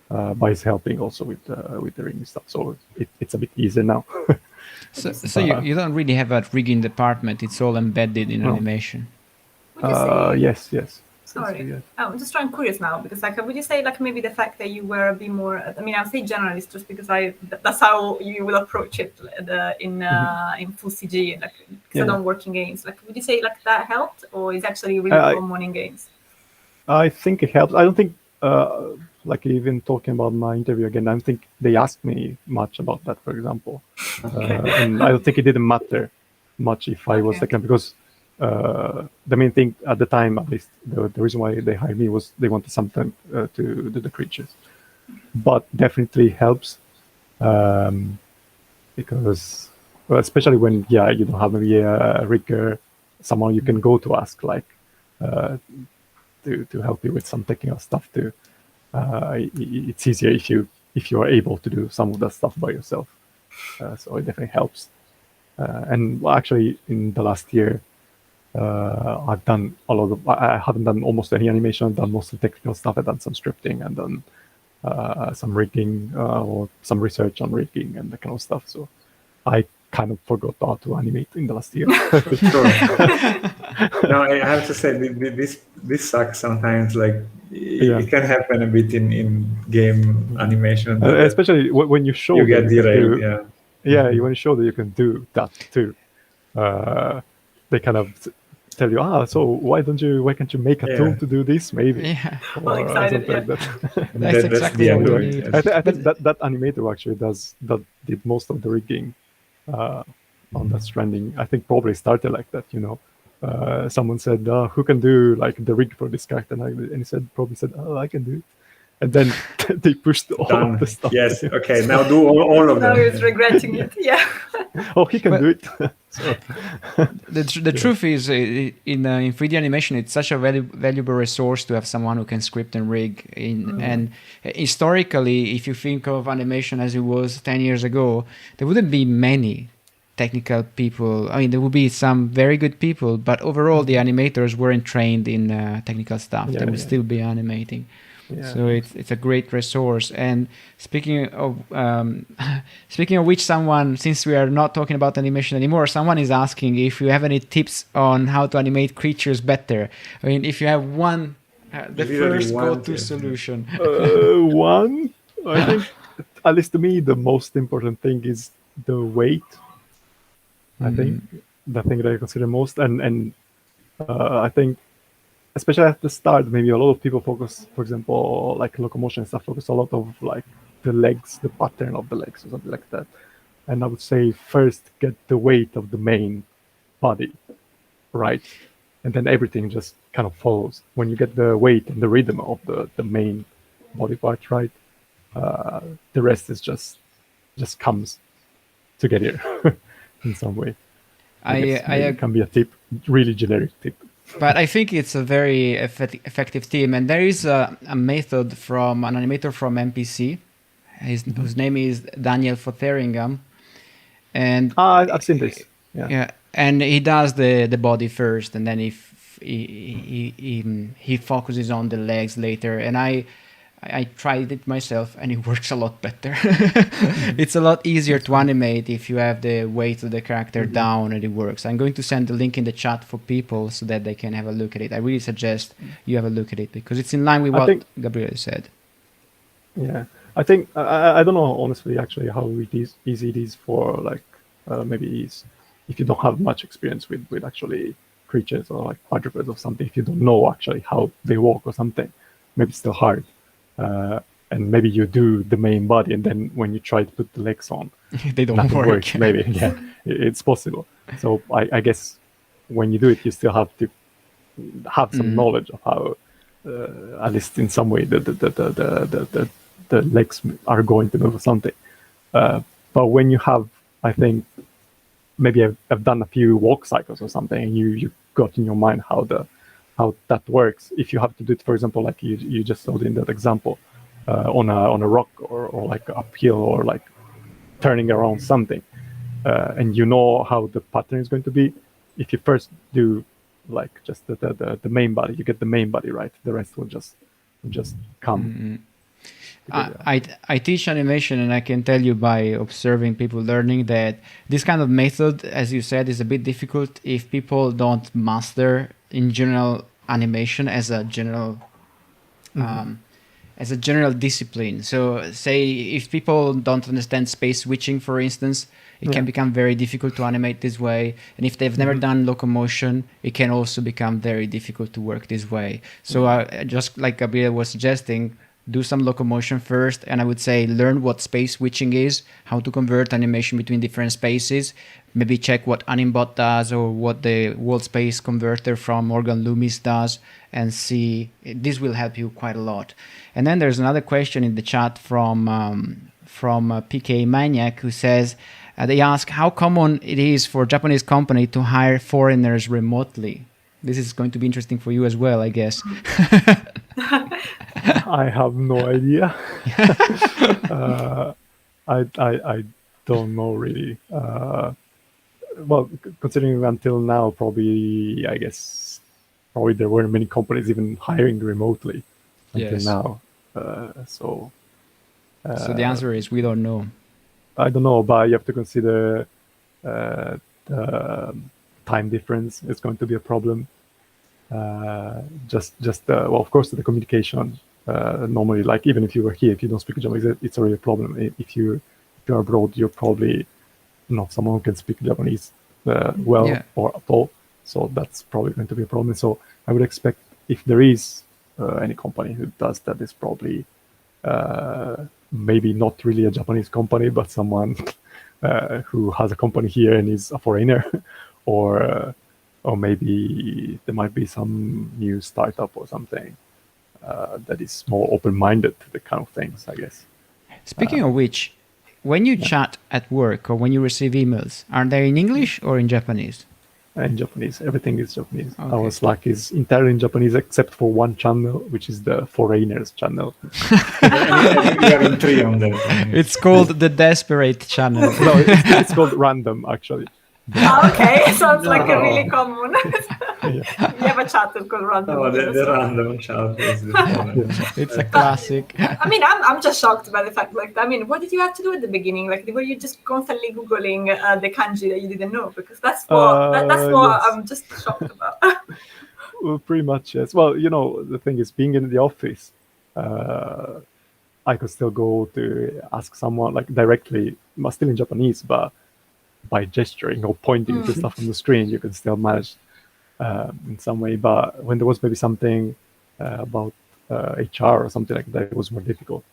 But he's helping also with the rigging stuff, so it's a bit easier now. So you don't really have a rigging department; it's all embedded in animation. Would you say, Yes. sorry, Yes. I'm just trying curious now because like, would you say like maybe the fact that you were a bit more? I mean, I'll say generalist just because that's how you will approach it in full CG, like because I don't work in games. Like, would you say like that helped, or is actually really common in games? I think it helps. I don't think, like even talking about my interview again, I don't think they asked me much about that, for example. And I don't think it didn't matter much if I was second, because the main thing at the time, at least, the reason why they hired me was they wanted something to do the creatures. But definitely helps, because, well, especially when, you don't have maybe a rigger, someone you can go to ask, like, to help you with some technical stuff too. It's easier if you are able to do some of that stuff by yourself. So it definitely helps. And actually, in the last year, I've done a lot of. I haven't done almost any animation. I've done most of the technical stuff. I've done some scripting and done some rigging or some research on rigging and that kind of stuff. So I kind of forgot how to animate in the last year. No, I have to say this sucks sometimes. Like it can happen a bit in game animation, especially when you show you get derailed. When you show that you can do that too, they kind of tell you, so why can't you make a tool to do this maybe? Yeah, well, excited. Like that. That's exactly what we need. I think that animator actually did most of the rigging on that Stranding. I think probably started like that, someone said, who can do like the rig for this character? And he probably said, I can do it. And then they pushed all of the stuff. Yes, okay, now do all of them. Now he's regretting it, he can do it. So. The truth is, in 3D animation, it's such a valuable resource to have someone who can script and rig. And historically, if you think of animation as it was 10 years ago, there wouldn't be many technical people. I mean, there would be some very good people, but overall, the animators weren't trained in technical stuff. They would still be animating. Yeah. So it's a great resource. And speaking of which, since we are not talking about animation anymore, someone is asking if you have any tips on how to animate creatures better. I mean, if you have one, the first go-to solution. One, I think, at least to me, the most important thing is the weight. I think the thing that I consider most, and I think, especially at the start, maybe a lot of people focus, for example, like locomotion and stuff, focus a lot of like the legs, the pattern of the legs or something like that. And I would say first get the weight of the main body right, and then everything just kind of follows. When you get the weight and the rhythm of the main body part right, the rest is just comes together in some way. It can be a tip, really generic tip. But I think it's a very effective team, and there is a method from an animator from MPC, whose name is Daniele Fotheringham, and I've seen this. Yeah, and he does the body first, and then he focuses on the legs later. And I tried it myself, and it works a lot better. It's a lot easier to animate if you have the weight of the character down, and it works. I'm going to send the link in the chat for people so that they can have a look at it. I really suggest you have a look at it because it's in line with what Gabriele said. Yeah, I think I don't know honestly actually how easy it is for like maybe if you don't have much experience with actually creatures or like quadrupeds or something. If you don't know actually how they walk or something, maybe it's still hard. And maybe you do the main body, and then when you try to put the legs on, they don't work. Maybe, it's possible. So I guess when you do it, you still have to have some knowledge of how, at least in some way, the legs are going to move or something. But when you have, I think, maybe I've done a few walk cycles or something, and you got in your mind how that works. If you have to do it, for example, like you just showed in that example, on a rock or like uphill or like turning around something, and you know how the pattern is going to be, if you first do like just the main body, you get the main body right, the rest will just come. I teach animation, and I can tell you by observing people learning that this kind of method, as you said, is a bit difficult if people don't master in general animation as a general discipline. So say if people don't understand space switching, for instance, it can become very difficult to animate this way. And if they've never done locomotion, it can also become very difficult to work this way. So just like Gabriele was suggesting, do some locomotion first, and I would say learn what space switching is, how to convert animation between different spaces. Maybe check what Animbot does or what the world space converter from Morgan Loomis does, and see. This will help you quite a lot. And then there's another question in the chat from PK Maniac, who says, they ask how common it is for a Japanese company to hire foreigners remotely. This is going to be interesting for you as well, I guess. I have no idea. I don't know really. Well, considering until now, probably there weren't many companies even hiring remotely until now. So the answer is we don't know. I don't know, but you have to consider the time difference is going to be a problem. Well, of course, the communication. Normally, like even if you were here, if you don't speak Japanese, it's already a problem. If you're abroad, you're probably not someone who can speak Japanese or at all. So that's probably going to be a problem. So I would expect if there is any company who does that, is probably maybe not really a Japanese company, but someone who has a company here and is a foreigner, or maybe there might be some new startup or something that is more open-minded to the kind of things, I guess. Speaking of which, when you chat at work or when you receive emails, are they in English or in Japanese? In Japanese. Everything is Japanese. Okay. Our Slack is entirely in Japanese except for one channel, which is the foreigners channel. We are in three on that. It's called the Desperate channel. No, it's called random, actually. Okay, sounds like a really common. Yeah. You have a chat that's called random. Oh, the random chat is It's a classic. I mean, I'm just shocked by the fact, like, I mean, what did you have to do at the beginning? Like, were you just constantly Googling the kanji that you didn't know? Because that's what yes. I'm just shocked about. Well, pretty much, yes. Well, the thing is, being in the office, I could still go to ask someone, like, directly, still in Japanese, but by gesturing or pointing to stuff on the screen, you can still manage in some way. But when there was maybe something about HR or something like that, it was more difficult.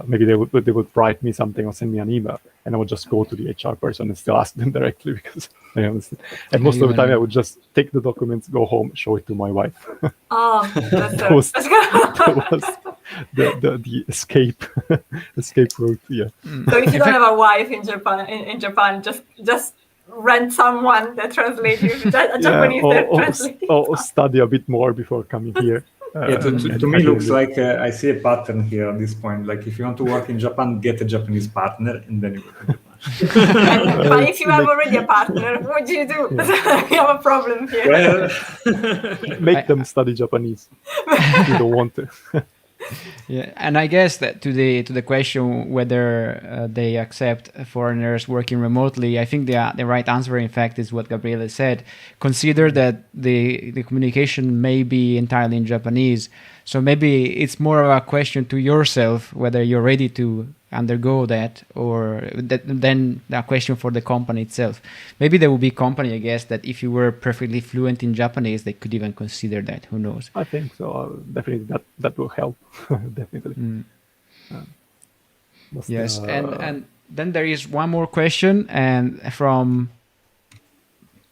Maybe they would write me something or send me an email, and I would just go to the HR person and still ask them directly, because I understand. And most of the time, I would just take the documents, go home, show it to my wife. Oh, that was the escape route. Yeah. So if you don't have a wife in Japan, just rent someone that translates you. A Japanese that translates. Or study a bit more before coming here. To me, looks like I see a pattern here at this point. Like, if you want to work in Japan, get a Japanese partner, and then you go to Japan. But if you have already a partner, what do? You have a problem here. Well, make them study Japanese. You don't want to. Yeah, and I guess that to the question whether they accept foreigners working remotely, I think the right answer, in fact, is what Gabriele said. Consider that the communication may be entirely in Japanese, so maybe it's more of a question to yourself whether you're ready to undergo that, or then a question for the company itself. Maybe there will be company, I guess, that if you were perfectly fluent in Japanese, they could even consider that. Who knows? I think so. Definitely, that will help. Definitely. Yes, and then there is one more question, and from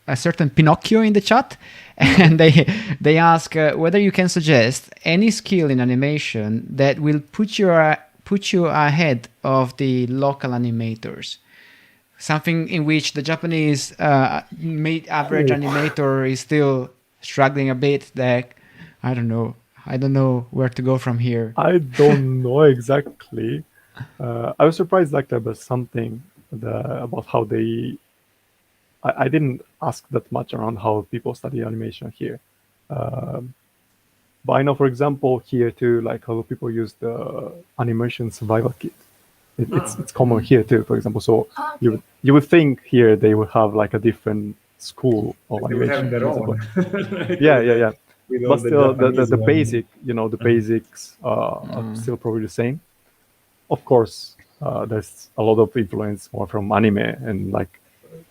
a certain Pinocchio in the chat, and they ask whether you can suggest any skill in animation that will put you ahead of the local animators. Something in which the Japanese average animator is still struggling a bit. That I don't know where to go from here. I don't know exactly. I was surprised like there was something about how they. I didn't ask that much around how people study animation here, but I know, for example, here too, like how people use the animation survival kit. It's common here too, for example. So Okay. you would think here they would have like a different school of They would animation. have their own. Yeah. With all But still, the Japanese one. basic, the basics are still probably the same. Of course, there's a lot of influence more from anime, and like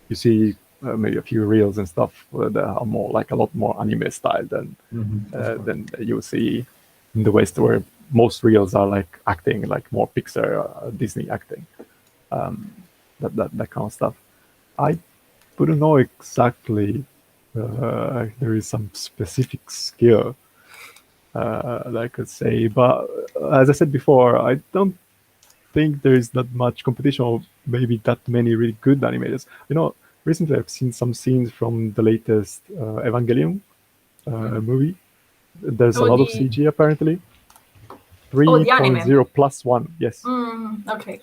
you see maybe a few reels and stuff that are more like a lot more anime style than you see in the West, where most reels are like acting, like more Pixar, Disney acting, that kind of stuff. I wouldn't know exactly. There is some specific skill that I could say, but as I said before, I don't think there is that much competition, or maybe that many really good animators. Recently I've seen some scenes from the latest Evangelion movie. There's a lot of CG apparently. 3.0 plus 1, yes. Okay.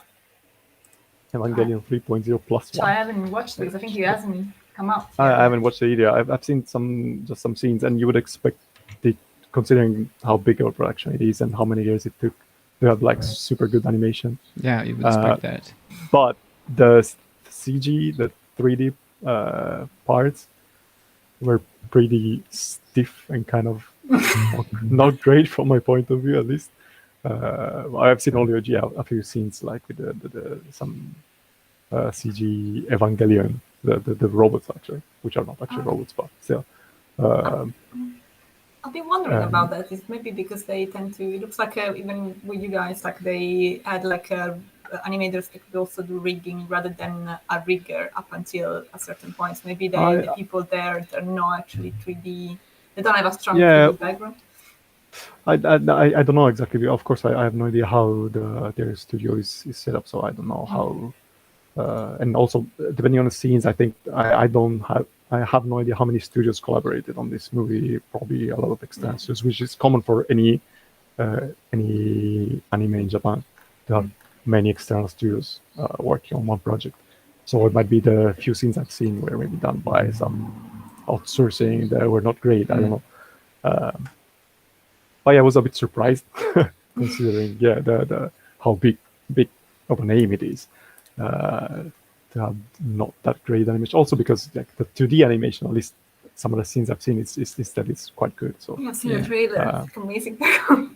Evangelion 3.0 plus 1. I haven't watched it because I think it hasn't come out yet. I haven't watched it either. I've seen some scenes, and you would expect it, considering how big of a production it is and how many years it took to have like super good animation. Yeah, you would expect that. But the CG, the 3D parts were pretty stiff and kind of not great from my point of view, at least. I've seen only a few scenes like with some CG Evangelion, the robots actually, which are not actually robots, but still. I've been wondering about that. It's maybe because they tend to. It looks like even with you guys, like they had like animators that could also do rigging rather than a rigger up until a certain point. So maybe the people there, they're not actually 3D. They don't have a strong 3D background. I don't know exactly. Of course, I have no idea how their studio is set up, so I don't know how. And also, depending on the scenes, I think I have no idea how many studios collaborated on this movie. Probably a lot of external studios, which is common for any anime in Japan to have many external studios working on one project. So it might be the few scenes I've seen were maybe done by some outsourcing that were not great. I don't know. But I was a bit surprised considering the how big of a name it is. To have not that great animation, also because like the 2D animation, at least some of the scenes I've seen, it's quite good. So I've seen the trailer. It's amazing. I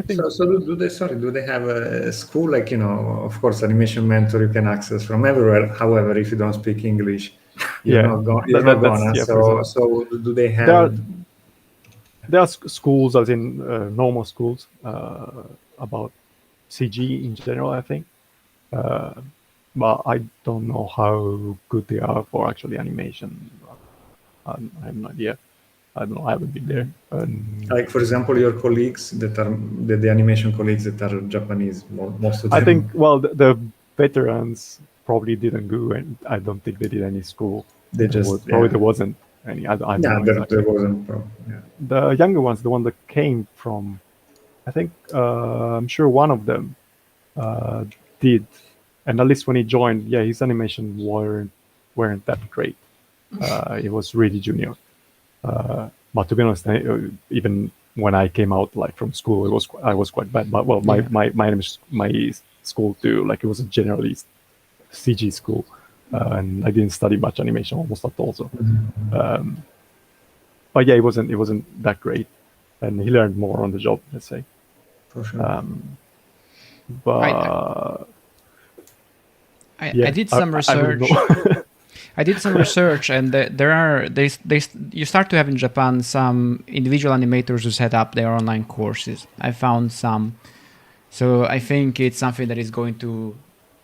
think. So do they have a school, like, of course, Animation Mentor you can access from everywhere. However, if you don't speak English, you're not gonna. So do they have? There are schools, as in normal schools, about CG in general, I think. But I don't know how good they are for actually animation. I have no idea. I don't know. I haven't been there. Like, for example, your colleagues that are the animation colleagues that are Japanese, most of them. I think, well, the veterans probably didn't go, and I don't think they did any school. They just there wasn't any. I don't know exactly. There wasn't. The younger ones, the one that came from, I think, I'm sure one of them did, and at least when he joined, his animation weren't that great. It was really junior. But to be honest, even when I came out like from school, I was quite bad. But well, my school too, like it was a generalist CG school, and I didn't study much animation almost at all. So, but it wasn't that great, and he learned more on the job, let's say. For sure. But I did some research. I did some research, and you start to have in Japan some individual animators who set up their online courses. I found some, so I think it's something that is going to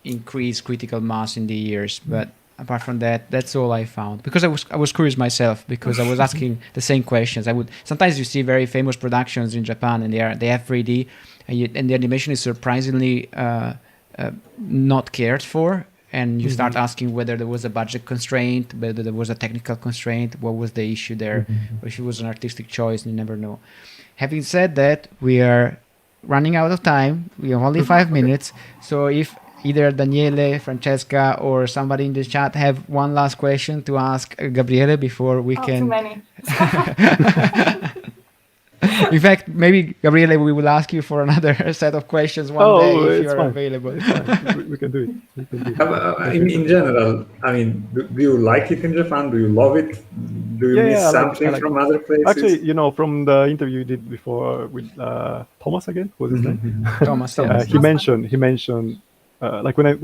increase critical mass in the years. But apart from that, that's all I found, because I was curious myself, because I was asking the same questions. Sometimes you see very famous productions in Japan, and they have 3D, and the animation is surprisingly not cared for. And you start asking whether there was a budget constraint, whether there was a technical constraint, what was the issue there, or if it was an artistic choice, you never know. Having said that, we are running out of time. We have only 5 minutes. So if either Daniele, Francesca, or somebody in the chat have one last question to ask Gabriele before we Too can. many. In fact, maybe Gabriele, we will ask you for another set of questions one day if you are available. It's fine. We can do it. We can do it. In general, I mean, do you like it in Japan? Do you love it? Do you miss something from other places? Actually, from the interview you did before with Thomas again, what was his name? Thomas. Yeah. He mentioned like when I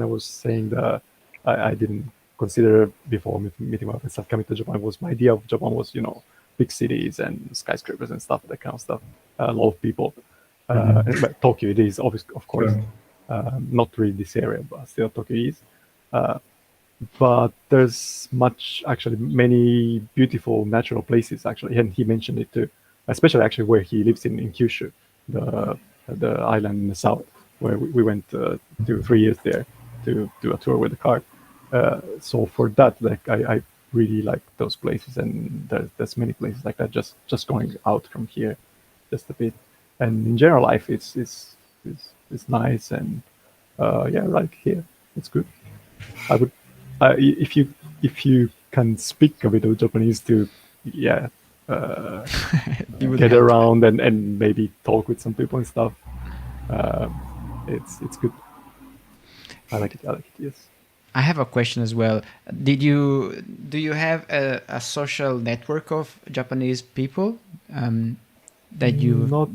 was saying that I didn't consider before meeting up and stuff coming to Japan, was my idea of Japan was big cities and skyscrapers and stuff, that kind of stuff. A lot of people. But Tokyo, it is obviously, of course, not really this area, but still Tokyo is. But there's many beautiful natural places actually, and he mentioned it too. Especially actually where he lives in Kyushu, the island in the south, where we went 2-3 years there to do a tour with the car. So for that, like I really like those places, and there's many places like that. Just going out from here, just a bit, and in general life, it's nice, and I like here. It's good. I would if you can speak a bit of Japanese to get around and maybe talk with some people and stuff. It's good. I like it. Yes. I have a question as well. Do you have a social network of Japanese people that you? Not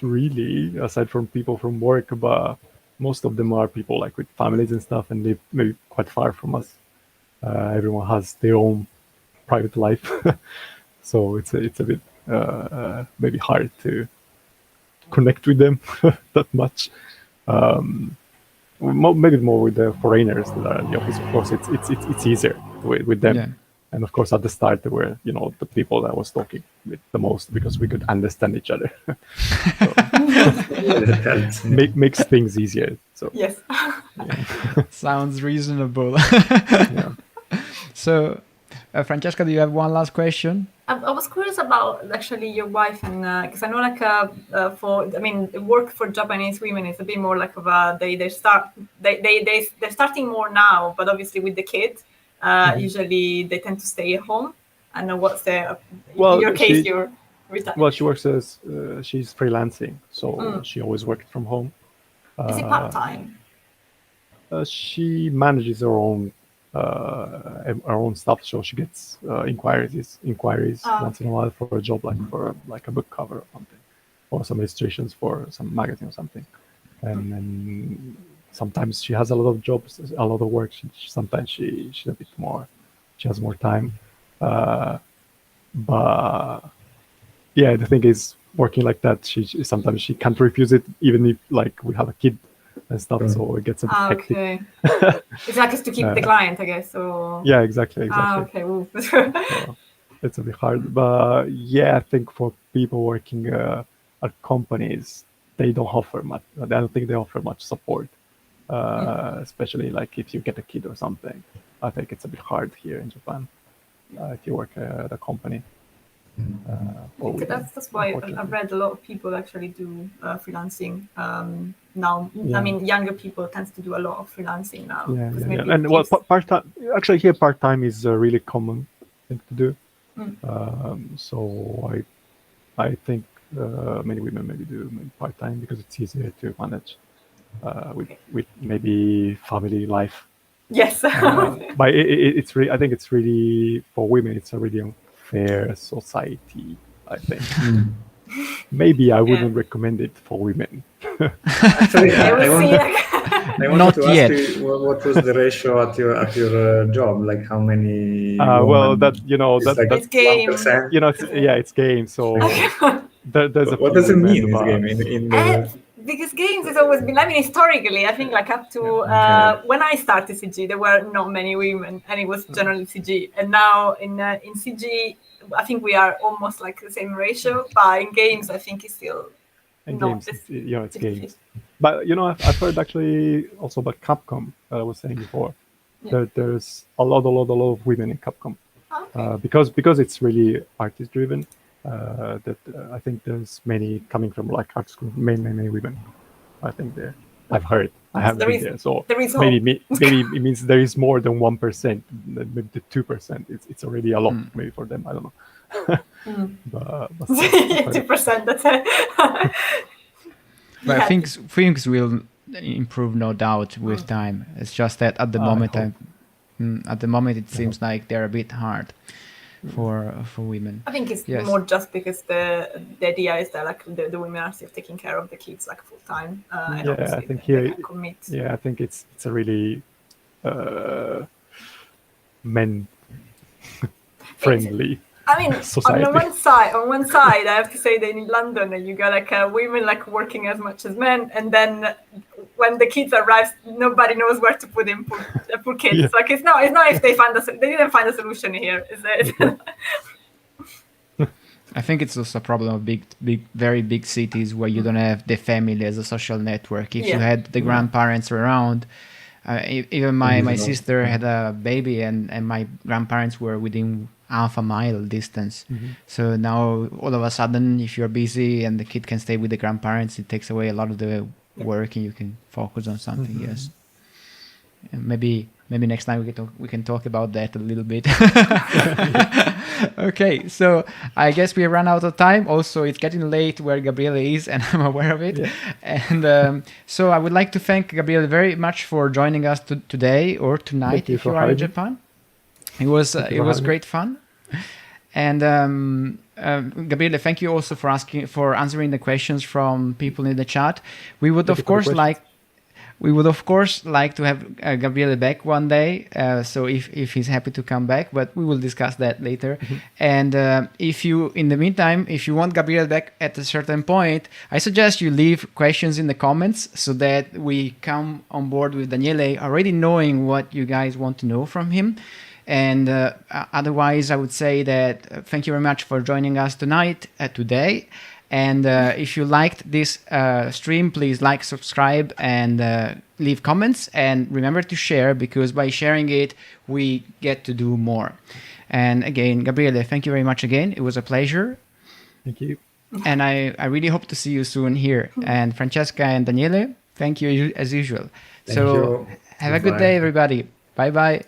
really, aside from people from work, but most of them are people like with families and stuff, and live maybe quite far from us. Everyone has their own private life, so it's a bit maybe hard to connect with them that much. Maybe more with the foreigners that are in the office. Of course, it's easier with them. Yeah. And of course, at the start, there were the people that I was talking with the most because we could understand each other. Makes things easier. So yes, sounds reasonable. Yeah. So, Francesca, do you have one last question? I was curious about actually your wife, and because I know work for Japanese women is a bit more like of a they're starting more now, but obviously with the kids, usually they tend to stay at home. I know what's in your case you're retired. Well, she works as she's freelancing, so she always worked from home. Is it part-time? She manages her own stuff, so she gets inquiries once in a while for a job, like a book cover or something, or some illustrations for some magazine or something. And then sometimes she has a lot of jobs, a lot of work. Sometimes she's a bit more, she has more time. But yeah, the thing is, working like that, sometimes she can't refuse it, even if like we have a kid and stuff, so it gets a bit hectic. Okay. It's like just to keep the client, I guess. So yeah, exactly. Okay. So it's a bit hard, but yeah, I think for people working at companies, they don't offer much. I don't think they offer much support, especially like if you get a kid or something. I think it's a bit hard here in Japan if you work at a company. That's why I've read a lot of people actually do freelancing now. Yeah. I mean, younger people tends to do a lot of freelancing now. Yeah. And well, part-time. Actually, here part-time is a really common thing to do. So I think many women maybe do part-time because it's easier to manage with maybe family life. Yes. But it's really, I think it's really, for women, it's a really unfair society, I think. Maybe I wouldn't recommend it for women. Actually, I wanted to ask you what was the ratio at your job, like how many? Well, that's it's game. 1%. It's game. So there's a. What does it mean? Is game because games has always been. I mean, historically, I think like up to when I started CG, there were not many women, and it was generally CG. And now in CG, I think we are almost like the same ratio. But in games, I think it's still. It's games. But I've heard actually also about Capcom. I was saying before, there's a lot of women in Capcom, because it's really artist driven. I think there's many coming from like art school, many women. I think there. I've heard. I haven't been there, so maybe it means there is more than 1%, maybe the 2%. It's already a lot, maybe for them. I don't know. but 2%. That's it. But I think things will improve, no doubt, with time. It's just that at the moment, it seems like they're a bit hard for women. I think it's more just because the idea is that like the women are still taking care of the kids like full time. I think here. Yeah, I think it's a really men friendly. I mean, society. on one side, I have to say that in London, you got like women like working as much as men, and then when the kids arrive, nobody knows where to put in poor kids. Yeah. Like it's not if they didn't find a solution here. Is it? I think it's also a problem of very big cities where you don't have the family as a social network. If you had the grandparents around, even my sister had a baby, and my grandparents were within half a mile distance. So now all of a sudden, if you're busy and the kid can stay with the grandparents, it takes away a lot of the work, and you can focus on something. Yes, and maybe next time we can talk about that a little bit. Okay, so I guess we ran out of time. Also, it's getting late where Gabriele is, and I'm aware of it. And so I would like to thank Gabriele very much for joining us today or tonight if you are in Japan. It was great fun. And Gabriele, thank you also for answering the questions from people in the chat. We would of course like to have Gabriele back one day. So if he's happy to come back, but we will discuss that later. And in the meantime, if you want Gabriele back at a certain point, I suggest you leave questions in the comments so that we come on board with Daniele already knowing what you guys want to know from him. And otherwise, I would say that thank you very much for joining us today. And if you liked this stream, please like, subscribe, and leave comments. And remember to share, because by sharing it, we get to do more. And again, Gabriele, thank you very much again. It was a pleasure. Thank you. And I really hope to see you soon here. And Francesca and Daniele, thank you as usual. Thank you. Have a good day, everybody. Bye-bye.